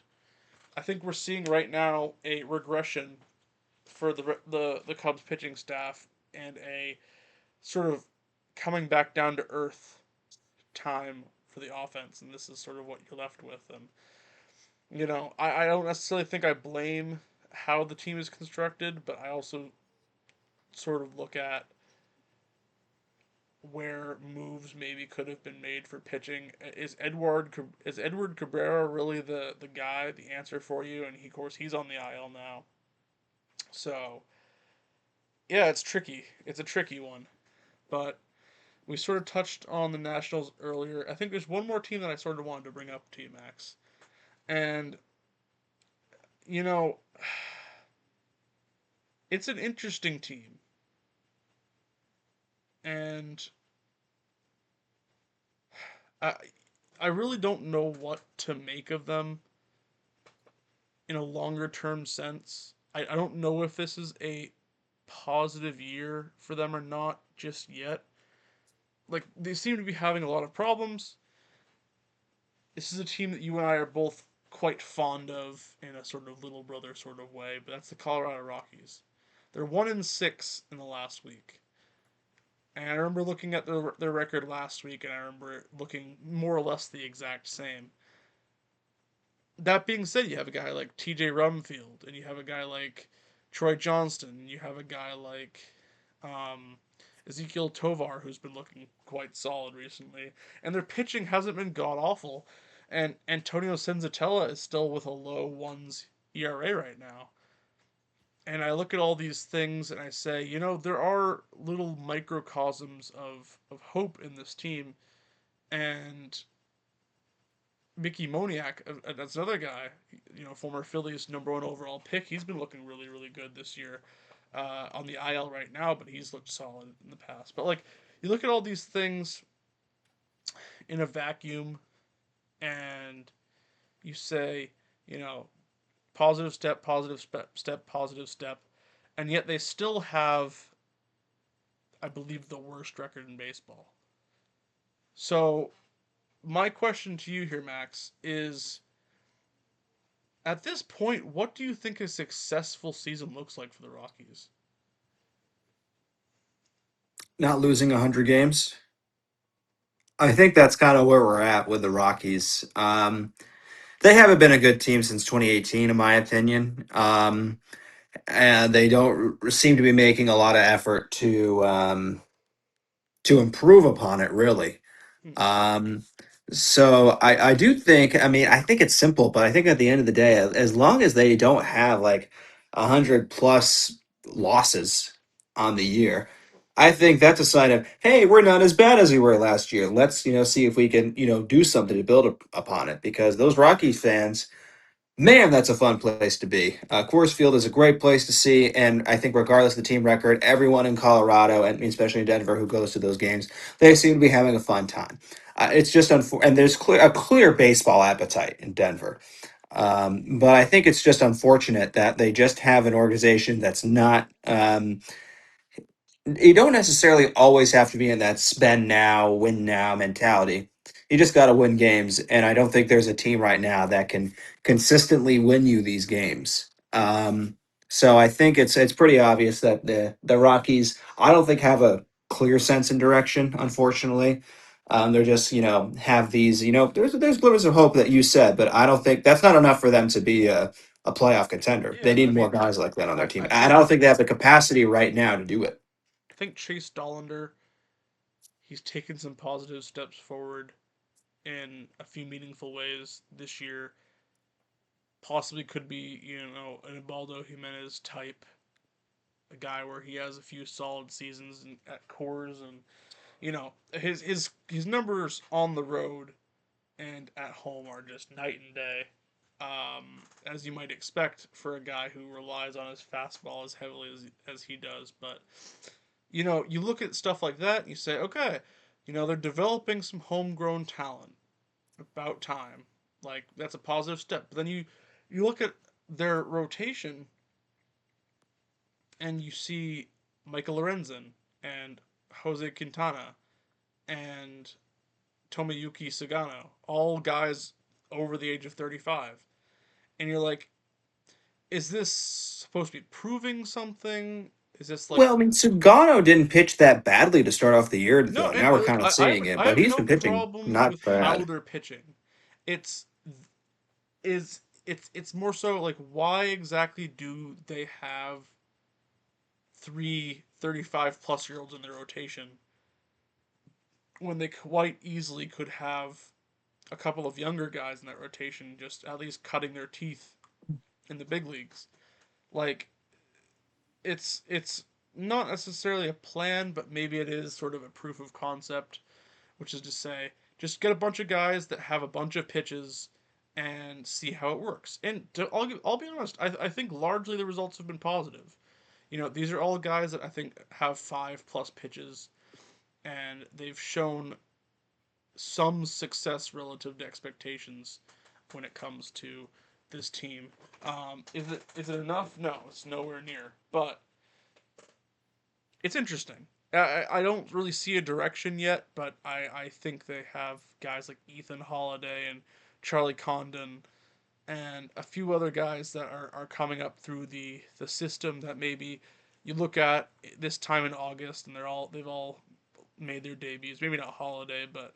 I think we're seeing right now a regression for the Cubs pitching staff and a sort of coming back down to earth time for the offense, and this is sort of what you're left with. And I don't necessarily think I blame how the team is constructed, but I also sort of look at where moves maybe could have been made for pitching. Is Edward Cabrera really the guy, the answer for you? And of course he's on the IL now. So yeah, it's tricky. It's a tricky one. But we sort of touched on the Nationals earlier. I think there's one more team that I sort of wanted to bring up to you, Max. And you know, it's an interesting team, and I I really don't know what to make of them in a longer term sense. I don't know if this is a positive year for them or not just yet. Like they seem to be having a lot of problems. This is a team that you and I are both quite fond of in a sort of little brother sort of way, but that's the Colorado Rockies. They're 1-6 in the last week. And I remember looking at their record last week, and I remember looking more or less the exact same. That being said, you have a guy like T.J. Rumfield, and you have a guy like Troy Johnston, and you have a guy like um, Ezekiel Tovar, who's been looking quite solid recently, and their pitching hasn't been god awful. And Antonio Senzatella is still with a low ones ERA right now. And I look at all these things and I say, there are little microcosms of hope in this team. And Mickey Moniak, that's another guy, former Phillies #1 overall pick. He's been looking really, really good this year. On the IL right now, but he's looked solid in the past. But like, you look at all these things in a vacuum, and you say, you know, positive step, and yet they still have, I believe, the worst record in baseball. So my question to you here, Max, is at this point, what do you think a successful season looks like for the Rockies? Not losing 100 games. I think that's kind of where we're at with the Rockies. They haven't been a good team since 2018, in my opinion. And they don't seem to be making a lot of effort to improve upon it, really. Hmm. Um, so I do think, I mean, I think it's simple, but I think at the end of the day, as long as they don't have like 100 plus losses on the year, I think that's a sign of, hey, we're not as bad as we were last year. Let's, see if we can, do something to build upon it, because those Rockies fans, man, that's a fun place to be. Coors Field is a great place to see, and I think regardless of the team record, everyone in Colorado and especially in Denver who goes to those games, they seem to be having a fun time. It's just and there's a clear baseball appetite in Denver, but I think it's just unfortunate that they just have an organization that's not. You don't necessarily always have to be in that spend now, win now mentality. You just got to win games, and I don't think there's a team right now that can consistently win you these games. So I think it's pretty obvious that the Rockies, I don't think, have a clear sense and direction. Unfortunately, they're just have these there's glimmers of hope that you said, but I don't think that's not enough for them to be a playoff contender. They Yeah, I need more mean, guys like that on their team. I I think don't think they have the capacity right now to do it. Chase Dollander, he's taken some positive steps forward in a few meaningful ways this year. Possibly could be, an Ubaldo Jimenez type, a guy where he has a few solid seasons at Coors, and his numbers on the road and at home are just night and day. As you might expect for a guy who relies on his fastball as heavily as he does. But, you look at stuff like that and you say, okay, they're developing some homegrown talent. About time. Like, that's a positive step. But then you look at their rotation and you see Michael Lorenzen and Jose Quintana and Tomoyuki Sagano, all guys over the age of 35. And you're like, is this supposed to be proving something? Is this like, Well, I mean, Sugano didn't pitch that badly to start off the year, no? though. And Now we're like, kind of seeing it, I but have he's no been pitching problem not with how bad. they're pitching. It's it's more so like, why exactly do they have three 35-plus-year-olds in their rotation when they quite easily could have a couple of younger guys in that rotation just at least cutting their teeth in the big leagues? Like, it's not necessarily a plan, but maybe it is sort of a proof of concept, which is to say, just get a bunch of guys that have a bunch of pitches and see how it works. And I'll be honest, I think largely the results have been positive. These are all guys that I think have 5+ pitches, and they've shown some success relative to expectations when it comes to this team. Is it enough? No, it's nowhere near. But it's interesting. I don't really see a direction yet, but I think they have guys like Ethan Holiday and Charlie Condon and a few other guys that are coming up through the system that maybe you look at this time in August and they've all made their debuts. Maybe not Holiday, but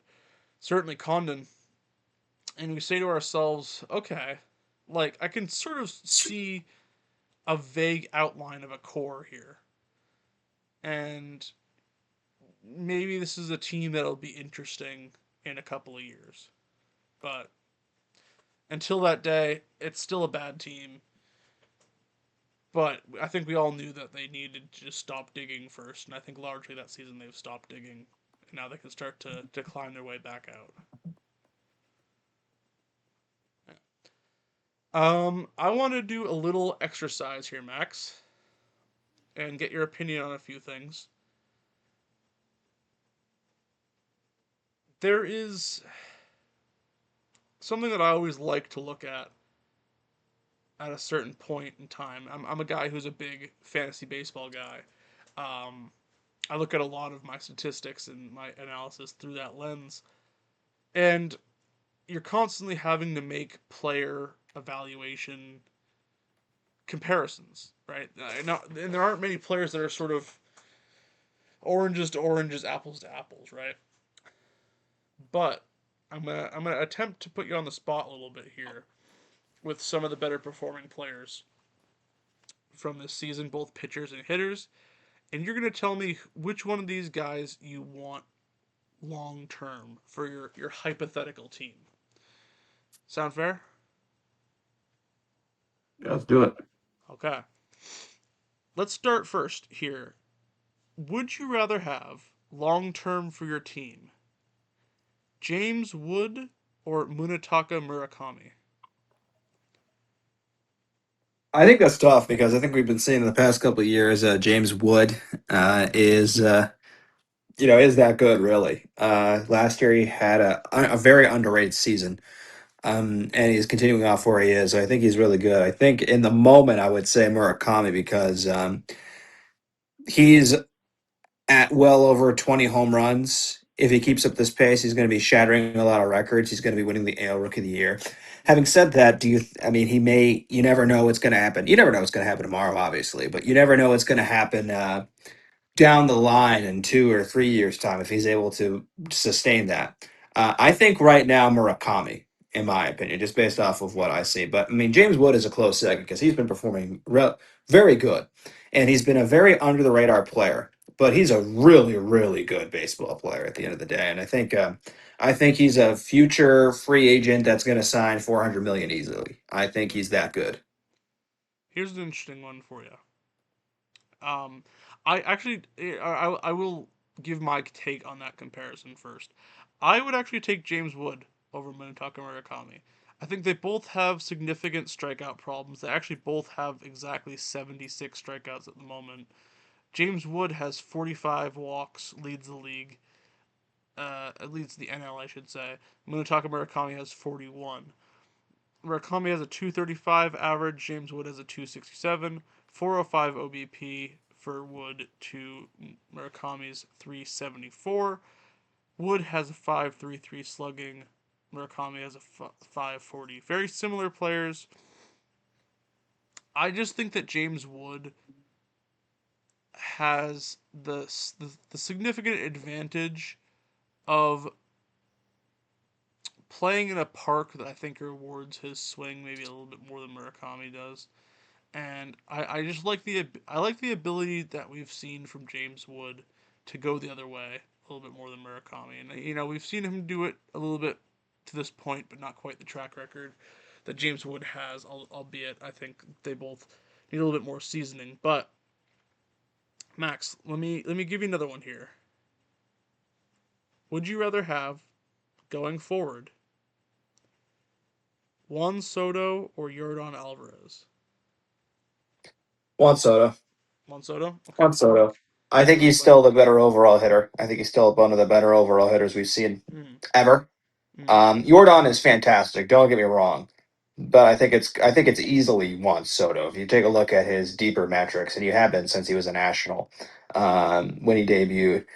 certainly Condon. And we say to ourselves, okay, like, I can sort of see a vague outline of a core here. And maybe this is a team that'll be interesting in a couple of years. But until that day, it's still a bad team. But I think we all knew that they needed to just stop digging first, and I think largely that season they've stopped digging. And now they can start to climb their way back out. I want to do a little exercise here, Max, and get your opinion on a few things. There is something that I always like to look at a certain point in time. I'm a guy who's a big fantasy baseball guy. Um, I look at a lot of my statistics and my analysis through that lens. And you're constantly having to make player evaluation comparisons, right? And there aren't many players that are sort of oranges to oranges, apples to apples, right? But I'm gonna attempt to put you on the spot a little bit here with some of the better performing players from this season, both pitchers and hitters, and you're gonna tell me which one of these guys you want long term for your hypothetical team. Sound fair? Yeah, let's do it. Okay. Let's start first here. Would you rather have long term for your team James Wood or Munetaka Murakami? I think that's tough because I think we've been seeing in the past couple of years, James Wood is is that good really. Last year he had a very underrated season. And he's continuing off where he is. I think he's really good. I think in the moment I would say Murakami because he's at well over 20 home runs. If he keeps up this pace, he's going to be shattering a lot of records. He's going to be winning the AL Rookie of the Year. Having said that, I mean, you never know what's going to happen. You never know what's going to happen tomorrow, obviously, but you never know what's going to happen down the line in 2 or 3 years' time if he's able to sustain that. I think right now Murakami, in my opinion, just based off of what I see. But I mean, James Wood is a close second because he's been performing very good, and he's been a very under the radar player. But he's a really, really good baseball player at the end of the day, and I think he's a future free agent that's going to sign 400 million easily. I think he's that good. Here's an interesting one for you. Um, I actually I will give my take on that comparison first. I would actually take James Wood over Munetaka Murakami. I think they both have significant strikeout problems. They actually both have exactly 76 strikeouts at the moment. James Wood has 45 walks, leads the league. Leads the NL, I should say. Munetaka Murakami has 41. Murakami has a 235 average. James Wood has a 267. 405 OBP for Wood to Murakami's 374. Wood has a 533 slugging. Murakami has a 540. Very similar players. I just think that James Wood has the significant advantage of playing in a park that I think rewards his swing maybe a little bit more than Murakami does. And I just like the ability that we've seen from James Wood to go the other way a little bit more than Murakami. And we've seen him do it a little bit to this point, but not quite the track record that James Wood has. Albeit I think they both need a little bit more seasoning. But Max, let me give you another one here. Would you rather have going forward Juan Soto or Yordan Alvarez? Juan Soto. Juan Soto. Okay. Juan Soto. I think Well he's played. still the better overall hitter. I think he's still one of the better overall hitters we've seen Mm, ever. mm. Jordan is fantastic. Don't get me wrong, but I think it's easily Juan Soto. If you take a look at his deeper metrics, and you have been since he was a national when he debuted,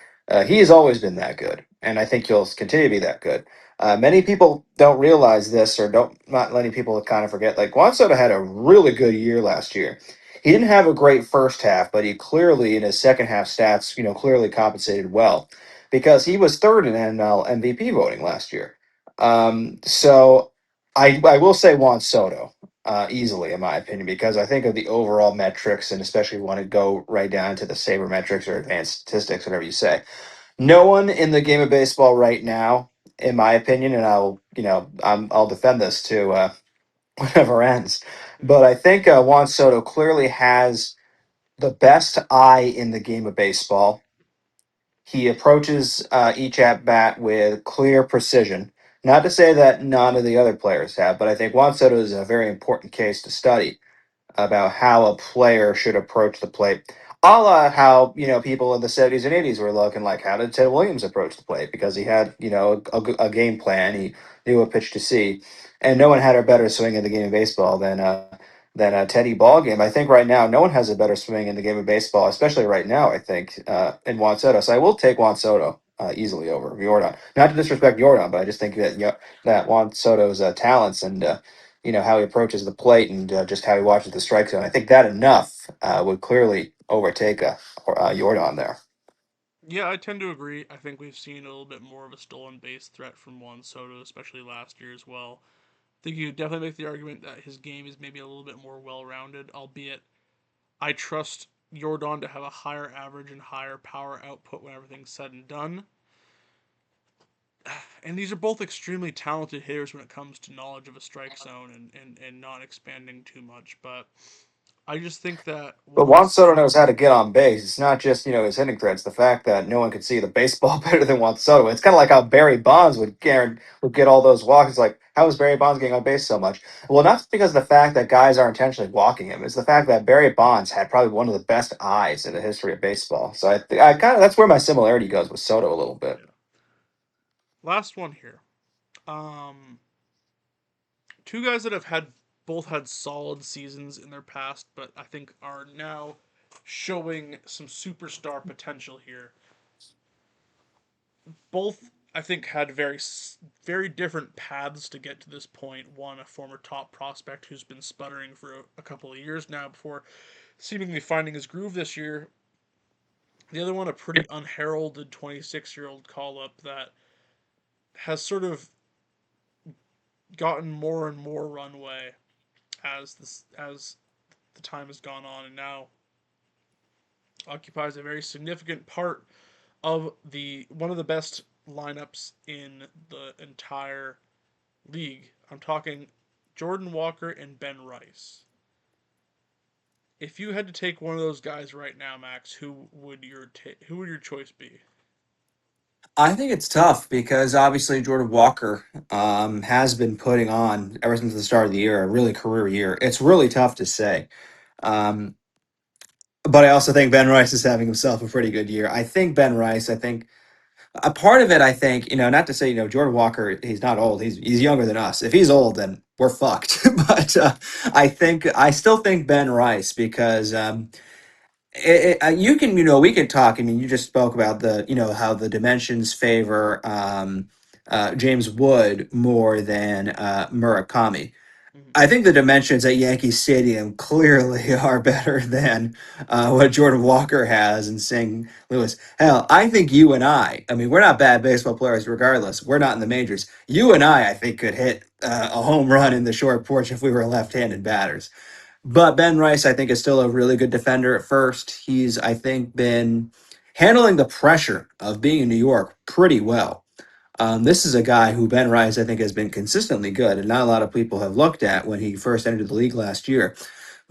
he has always been that good, and I think he'll continue to be that good. Many people don't realize this, or don't not many people kind of forget. Like Juan Soto had a really good year last year. He didn't have a great first half, but he clearly in his second half stats, clearly compensated well because he was third in NL MVP voting last year. So I will say Juan Soto easily, in my opinion, because I think of the overall metrics, and especially want to go right down to the saber metrics or advanced statistics, whatever you say. No one in the game of baseball right now, in my opinion, and I'll defend this to whatever ends. But I think Juan Soto clearly has the best eye in the game of baseball. He approaches each at bat with clear precision. Not to say that none of the other players have, but I think Juan Soto is a very important case to study about how a player should approach the plate. A la how, people in the 70s and 80s were looking like, how did Ted Williams approach the plate? Because he had, a game plan. He knew what pitch to see. And no one had a better swing in the game of baseball than Teddy Ballgame. I think right now, no one has a better swing in the game of baseball, especially right now, I think, in Juan Soto. So I will take Juan Soto easily over Jordan. Not to disrespect Jordan, but I just think that, that Juan Soto's talents and how he approaches the plate and just how he watches the strike zone. I think that enough would clearly overtake Jordan there. Yeah, I tend to agree. I think we've seen a little bit more of a stolen base threat from Juan Soto, especially last year as well. I think you could definitely make the argument that his game is maybe a little bit more well rounded, albeit I trust Jordan to have a higher average and higher power output when everything's said and done. And these are both extremely talented hitters when it comes to knowledge of a strike zone and not expanding too much. But I just think that But Juan Juan Soto knows how to get on base. It's not just his hitting threats. The fact that no one could see the baseball better than Juan Soto. It's kind of like how Barry Bonds would get all those walks. It's like, how is Barry Bonds getting on base so much? Well, not because of the fact that guys are intentionally walking him. It's the fact that Barry Bonds had probably one of the best eyes in the history of baseball. So I kind of, that's where my similarity goes with Soto a little bit. yeah. Last one here. Um, two guys that have had both had solid seasons in their past, but I think are now showing some superstar potential here. Both I think had very different paths to get to this point. One, a former top prospect who's been sputtering for a couple of years now before seemingly finding his groove this year. The other one, a pretty unheralded 26-year-old call up that has sort of gotten more and more runway as the time has gone on, and now occupies a very significant part of the one of the best lineups in the entire league. I'm talking Jordan Walker and Ben Rice. If you had to take one of those guys right now, Max, who would your choice be? I think it's tough because obviously Jordan Walker has been putting on ever since the start of the year a really career year. It's really tough to say. Um, but I also think Ben Rice is having himself a pretty good year. I think Ben Rice, I think a part of it, I think, not to say, Jordan Walker, he's not old. He's younger than us. If he's old, then we're fucked. But I still think Ben Rice because you can, we could talk. I mean, you just spoke about how the dimensions favor James Wood more than Murakami. Mm-hmm. I think the dimensions at Yankee Stadium clearly are better than what Jordan Walker has in St. Louis. Hell, I think you and I mean, we're not bad baseball players regardless. We're not in the majors. You and I think, could hit a home run in the short porch if we were left handed batters. But Ben Rice, I think, is still a really good defender at first. He's, I think, been handling the pressure of being in New York pretty well. This is a guy who Ben Rice, I think, has been consistently good, and not a lot of people have looked at when he first entered the league last year.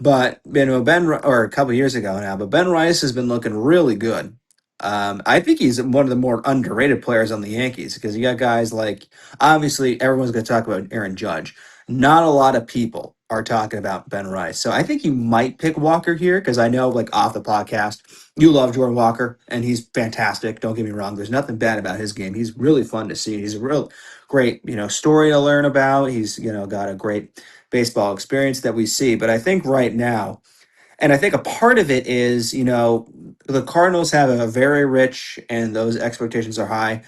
But or a couple years ago now, but Ben Rice has been looking really good. I think he's one of the more underrated players on the Yankees because you got guys like obviously everyone's going to talk about Aaron Judge. Not a lot of people are talking about Ben Rice, so I think you might pick Walker here because I know like off the podcast you love Jordan Walker and he's fantastic. Don't get me wrong. There's nothing bad about his game. He's really fun to see. He's a real great story to learn about. He's got a great baseball experience that we see. But I think right now, and I think a part of it is, the Cardinals have a very rich and those expectations are high.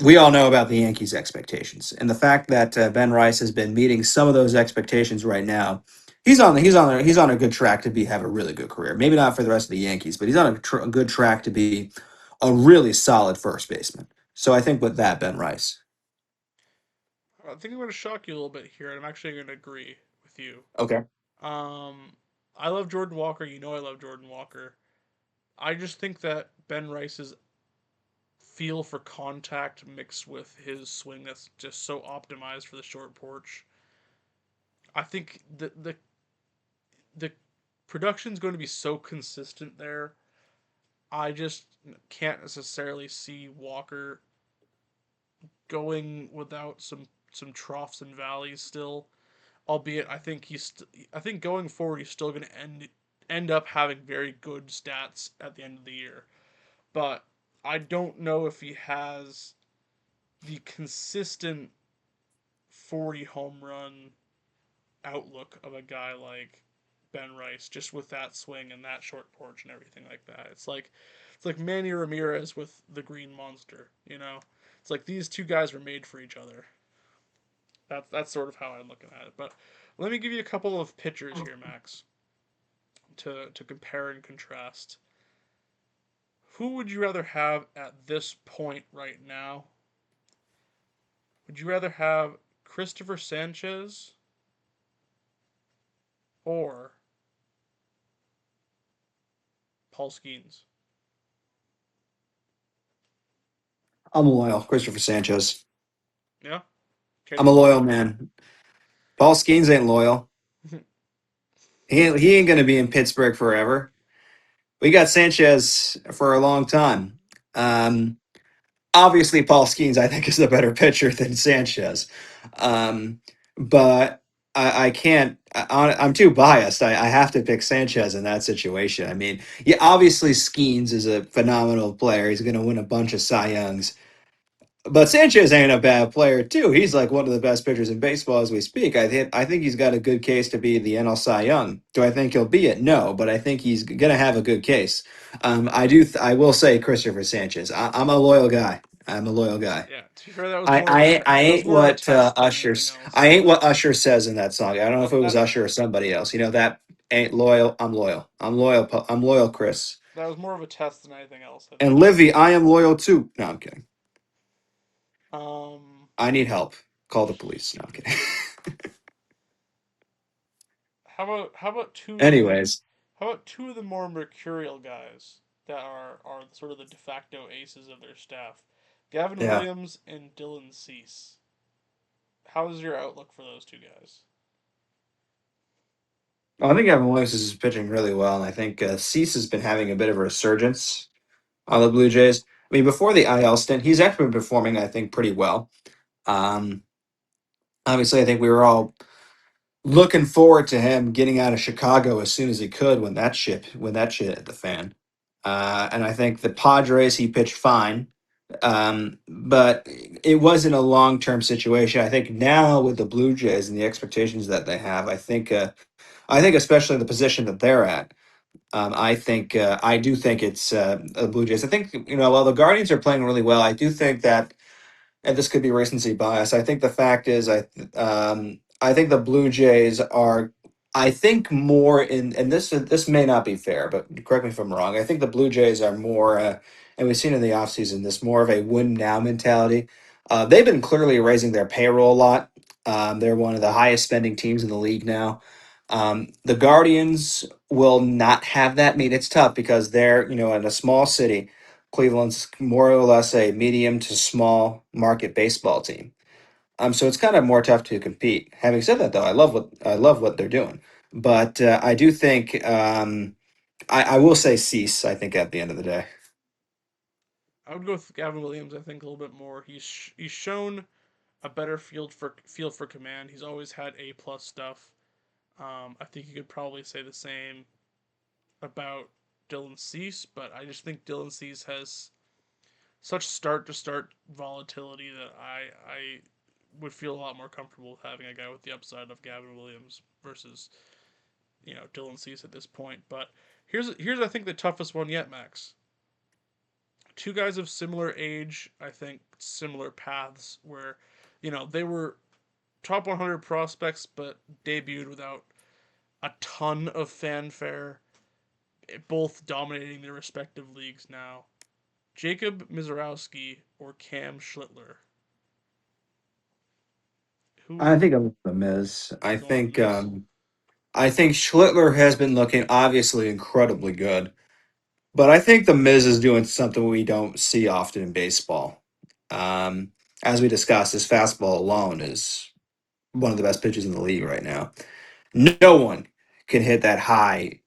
We all know about the Yankees' expectations, and the fact that Ben Rice has been meeting some of those expectations right now. He's on a good track to be have a really good career. Maybe not for the rest of the Yankees, but he's on a good track to be a really solid first baseman. So I think with that, Ben Rice. I think I'm going to shock you a little bit here, and I'm actually going to agree with you. Okay. Um, I love Jordan Walker. You know I love Jordan Walker. I just think that Ben Rice's feel for contact mixed with his swing that's just so optimized for the short porch. I think the the production's going to be so consistent there. I just can't necessarily see Walker going without some troughs and valleys still. Albeit, I think going forward he's still going to end up having very good stats at the end of the year. But I don't know if he has the consistent 40 home run outlook of a guy like Ben Rice, just with that swing and that short porch and everything like that. It's like Manny Ramirez with the Green Monster. You know, it's like these two guys were made for each other. That's sort of how I'm looking at it. But let me give you a couple of pitchers here, Max, to compare and contrast. Who would you rather have at this point right now? Would you rather have Christopher Sanchez or Paul Skeens? I'm loyal, Christopher Sanchez. Yeah. I'm a Case in loyal point. man. Paul Skeens ain't loyal. He ain't gonna be in Pittsburgh forever. We got Sanchez for a long time. Um, Obviously, Paul Skeens I think is a better pitcher than Sanchez, um, but I can't. I'm too biased. I have to pick Sanchez in that situation. I mean, yeah, obviously Skeens is a phenomenal player. He's going to win a bunch of Cy Youngs. But Sanchez ain't a bad player too. He's like one of the best pitchers in baseball as we speak. I think he's got a good case to be the NL Cy Young. Do I think he'll be it? No, but I think he's gonna have a good case. I do. I will say Christopher Sanchez. I'm a loyal guy. I'm a loyal guy. Yeah. To be fair, that was I more of a I, I that was ain't more of a what test than Usher. anything else. I ain't what Usher says in that song. I don't know if That it was that Usher or somebody else. You know that ain't loyal. I'm loyal. I'm loyal. I'm loyal, Chris. that was more of a test than anything else. I And think. Livy, I am loyal too. No, I'm kidding. Um. I need help. Call the police. No, I'm kidding. How about two of the Anyways, more mercurial guys that are sort of the de facto aces of their staff, Gavin yeah. Williams and Dylan Cease. How's your outlook for those two guys? Well, I think Evan Williams is pitching really well, and I think Cease has been having a bit of a resurgence on the Blue Jays. I mean, before the IL stint, he's actually been performing, I think, pretty well. Um, Obviously, I think we were all looking forward to him getting out of Chicago as soon as he could when that shit hit the fan. And I think the Padres he pitched fine, but it wasn't a long term situation. I think now with the Blue Jays and the expectations that they have, I think especially the position that they're at. I do think it's the Blue Jays. I think while the Guardians are playing really well, I do think that, and this could be recency bias. I think the fact is, I think the Blue Jays are. I think more in, and this may not be fair, but correct me if I'm wrong. I think the Blue Jays are more, and we've seen in the offseason this more of a win now mentality. They've been clearly raising their payroll a lot. They're one of the highest spending teams in the league now. The Guardians will not have that. I mean, it's tough because they're in a small city. Cleveland's more or less a medium to small market baseball team. So it's kind of more tough to compete. Having said that, though, I love what they're doing. But I do think I will say Cease. I think at the end of the day, I would go with Gavin Williams. I think a little bit more. He's shown a better feel for command. He's always had A plus stuff. I think you could probably say the same about Dylan Cease, but I just think Dylan Cease has such start to start volatility that I would feel a lot more comfortable with having a guy with the upside of Gavin Williams versus Dylan Cease at this point. But here's I think the toughest one yet, Max. Two guys of similar age, I think similar paths where they were top 100 prospects but debuted without a ton of fanfare, both dominating their respective leagues now. Jacob Mizorowski or Cam Schlittler? I Who think I'm the Miz. you're going with the Miz? I think Schlittler has been looking obviously incredibly good, but I think the Miz is doing something we don't see often in baseball. Um, as we discussed, his fastball alone is one of the best pitches in the league right now. No one can hit that high,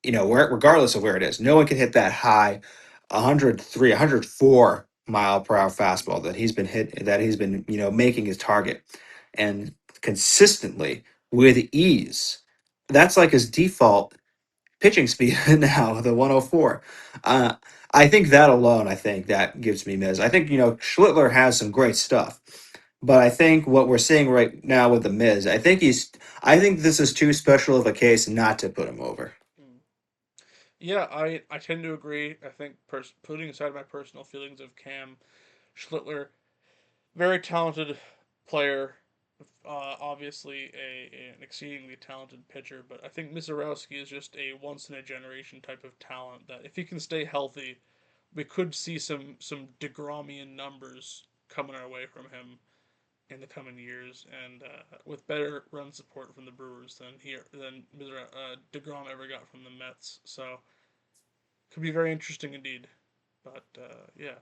regardless of where it is. No one can hit that high 103, 104 mile per hour fastball that he's been, making his target and consistently with ease. That's like his default pitching speed now, the 104. Uh, I think that alone, I think that gives me Miz. I think, Schlittler has some great stuff. But I think what we're seeing right now with the Miz, I think this is too special of a case not to put him over. Mm. Yeah, I tend to agree. I think putting aside my personal feelings of Cam Schlittler, very talented player, obviously an exceedingly talented pitcher, but I think Mizorowski is just a once in a generation type of talent that if he can stay healthy, we could see some Degromian numbers coming our way from him in the coming years, and with better run support from the Brewers than Degrom ever got from the Mets. So could be very interesting indeed. But yeah,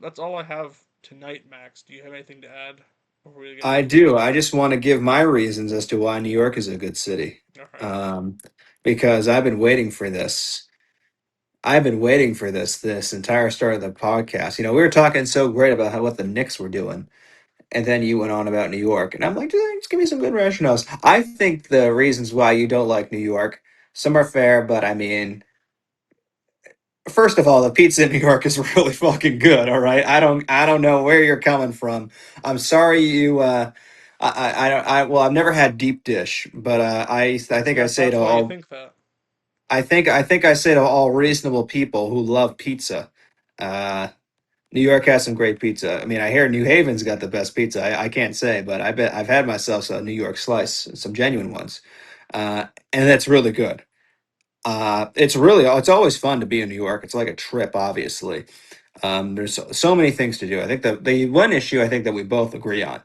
that's all I have tonight, Max. Do you have anything to add before we get I into the do. I next just one? want to give my reasons as to why New York is a good city. All right. Um, because I've been waiting for this. I've been waiting for this entire start of the podcast. We were talking so great about what the Knicks were doing, and then you went on about New York, and I'm like, just give me some good rationales. I think the reasons why you don't like New York, some are fair, but I mean, first of all, the pizza in New York is really fucking good. All right, I don't know where you're coming from. I'm sorry you. Well, I've never had deep dish, but I think I say to That's why you all. think that. I think I say to all reasonable people who love pizza. Uh, New York has some great pizza. I mean, I hear New Haven's got the best pizza. I can't say, but I bet I've had myself a New York slice, some genuine ones, and that's really good. It's always fun to be in New York. It's like a trip, obviously. There's so many things to do. I think the one issue I think that we both agree on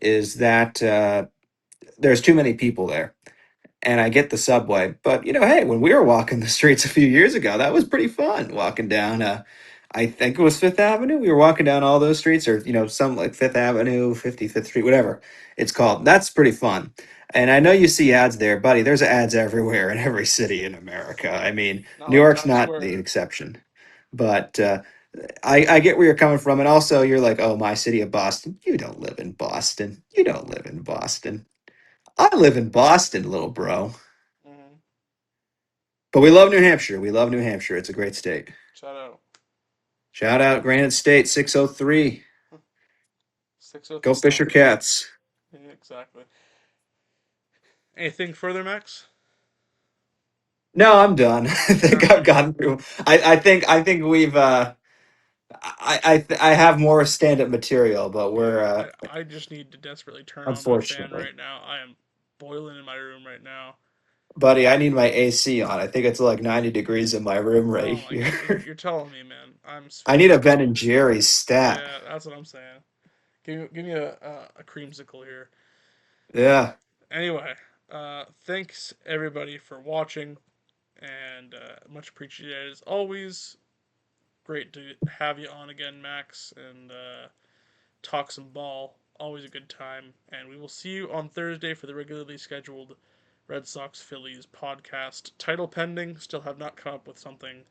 is that there's too many people there. And I get the subway, but hey, when we were walking the streets a few years ago, that was pretty fun. Walking down, I think it was Fifth Avenue. We were walking down all those streets, or some like Fifth Avenue, 55th Street, whatever it's called. That's pretty fun. And I know you see ads there, buddy. There's ads everywhere in every city in America. I mean, Not New like York's Times not the Square. exception, but I get where you're coming from, and also you're like, oh, my city of Boston. You don't live in Boston. You don't live in Boston. I live in Boston, little bro. Mm-hmm. But we love New Hampshire. We love New Hampshire. It's a great state. Shout out. Shout out Granite State 603. 603 Go Fisher Sox. Cats. Yeah, exactly. Anything further, Max? No, I'm done. I All think I've right. gotten through. I think we've I have more stand up material, but Yeah, we're I just need to desperately turn on my fan unfortunately. right now. I am boiling in my room right now. Buddy, I need my AC on. I think it's like 90 degrees in my room right Oh my god, here. you're telling me, man. I'm I need a freezing Ben and cold. Jerry's stat. Yeah, that's what I'm saying. Give me a creamsicle here. Yeah. Anyway, thanks everybody for watching, and much appreciated as always. Great to have you on again, Max, and talk some ball. Always a good time. And we will see you on Thursday for the regularly scheduled Red Sox Phillies podcast. Title pending. Still have not come up with something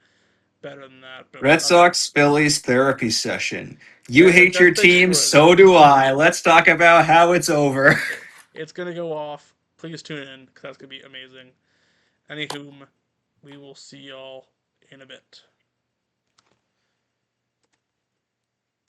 better than that. But Red Sox Phillies therapy session. You hate your that's team, true. so do I. Let's talk about how it's over. It's gonna go off. Please tune in because that's gonna be amazing. Anywho, we will see y'all in a bit.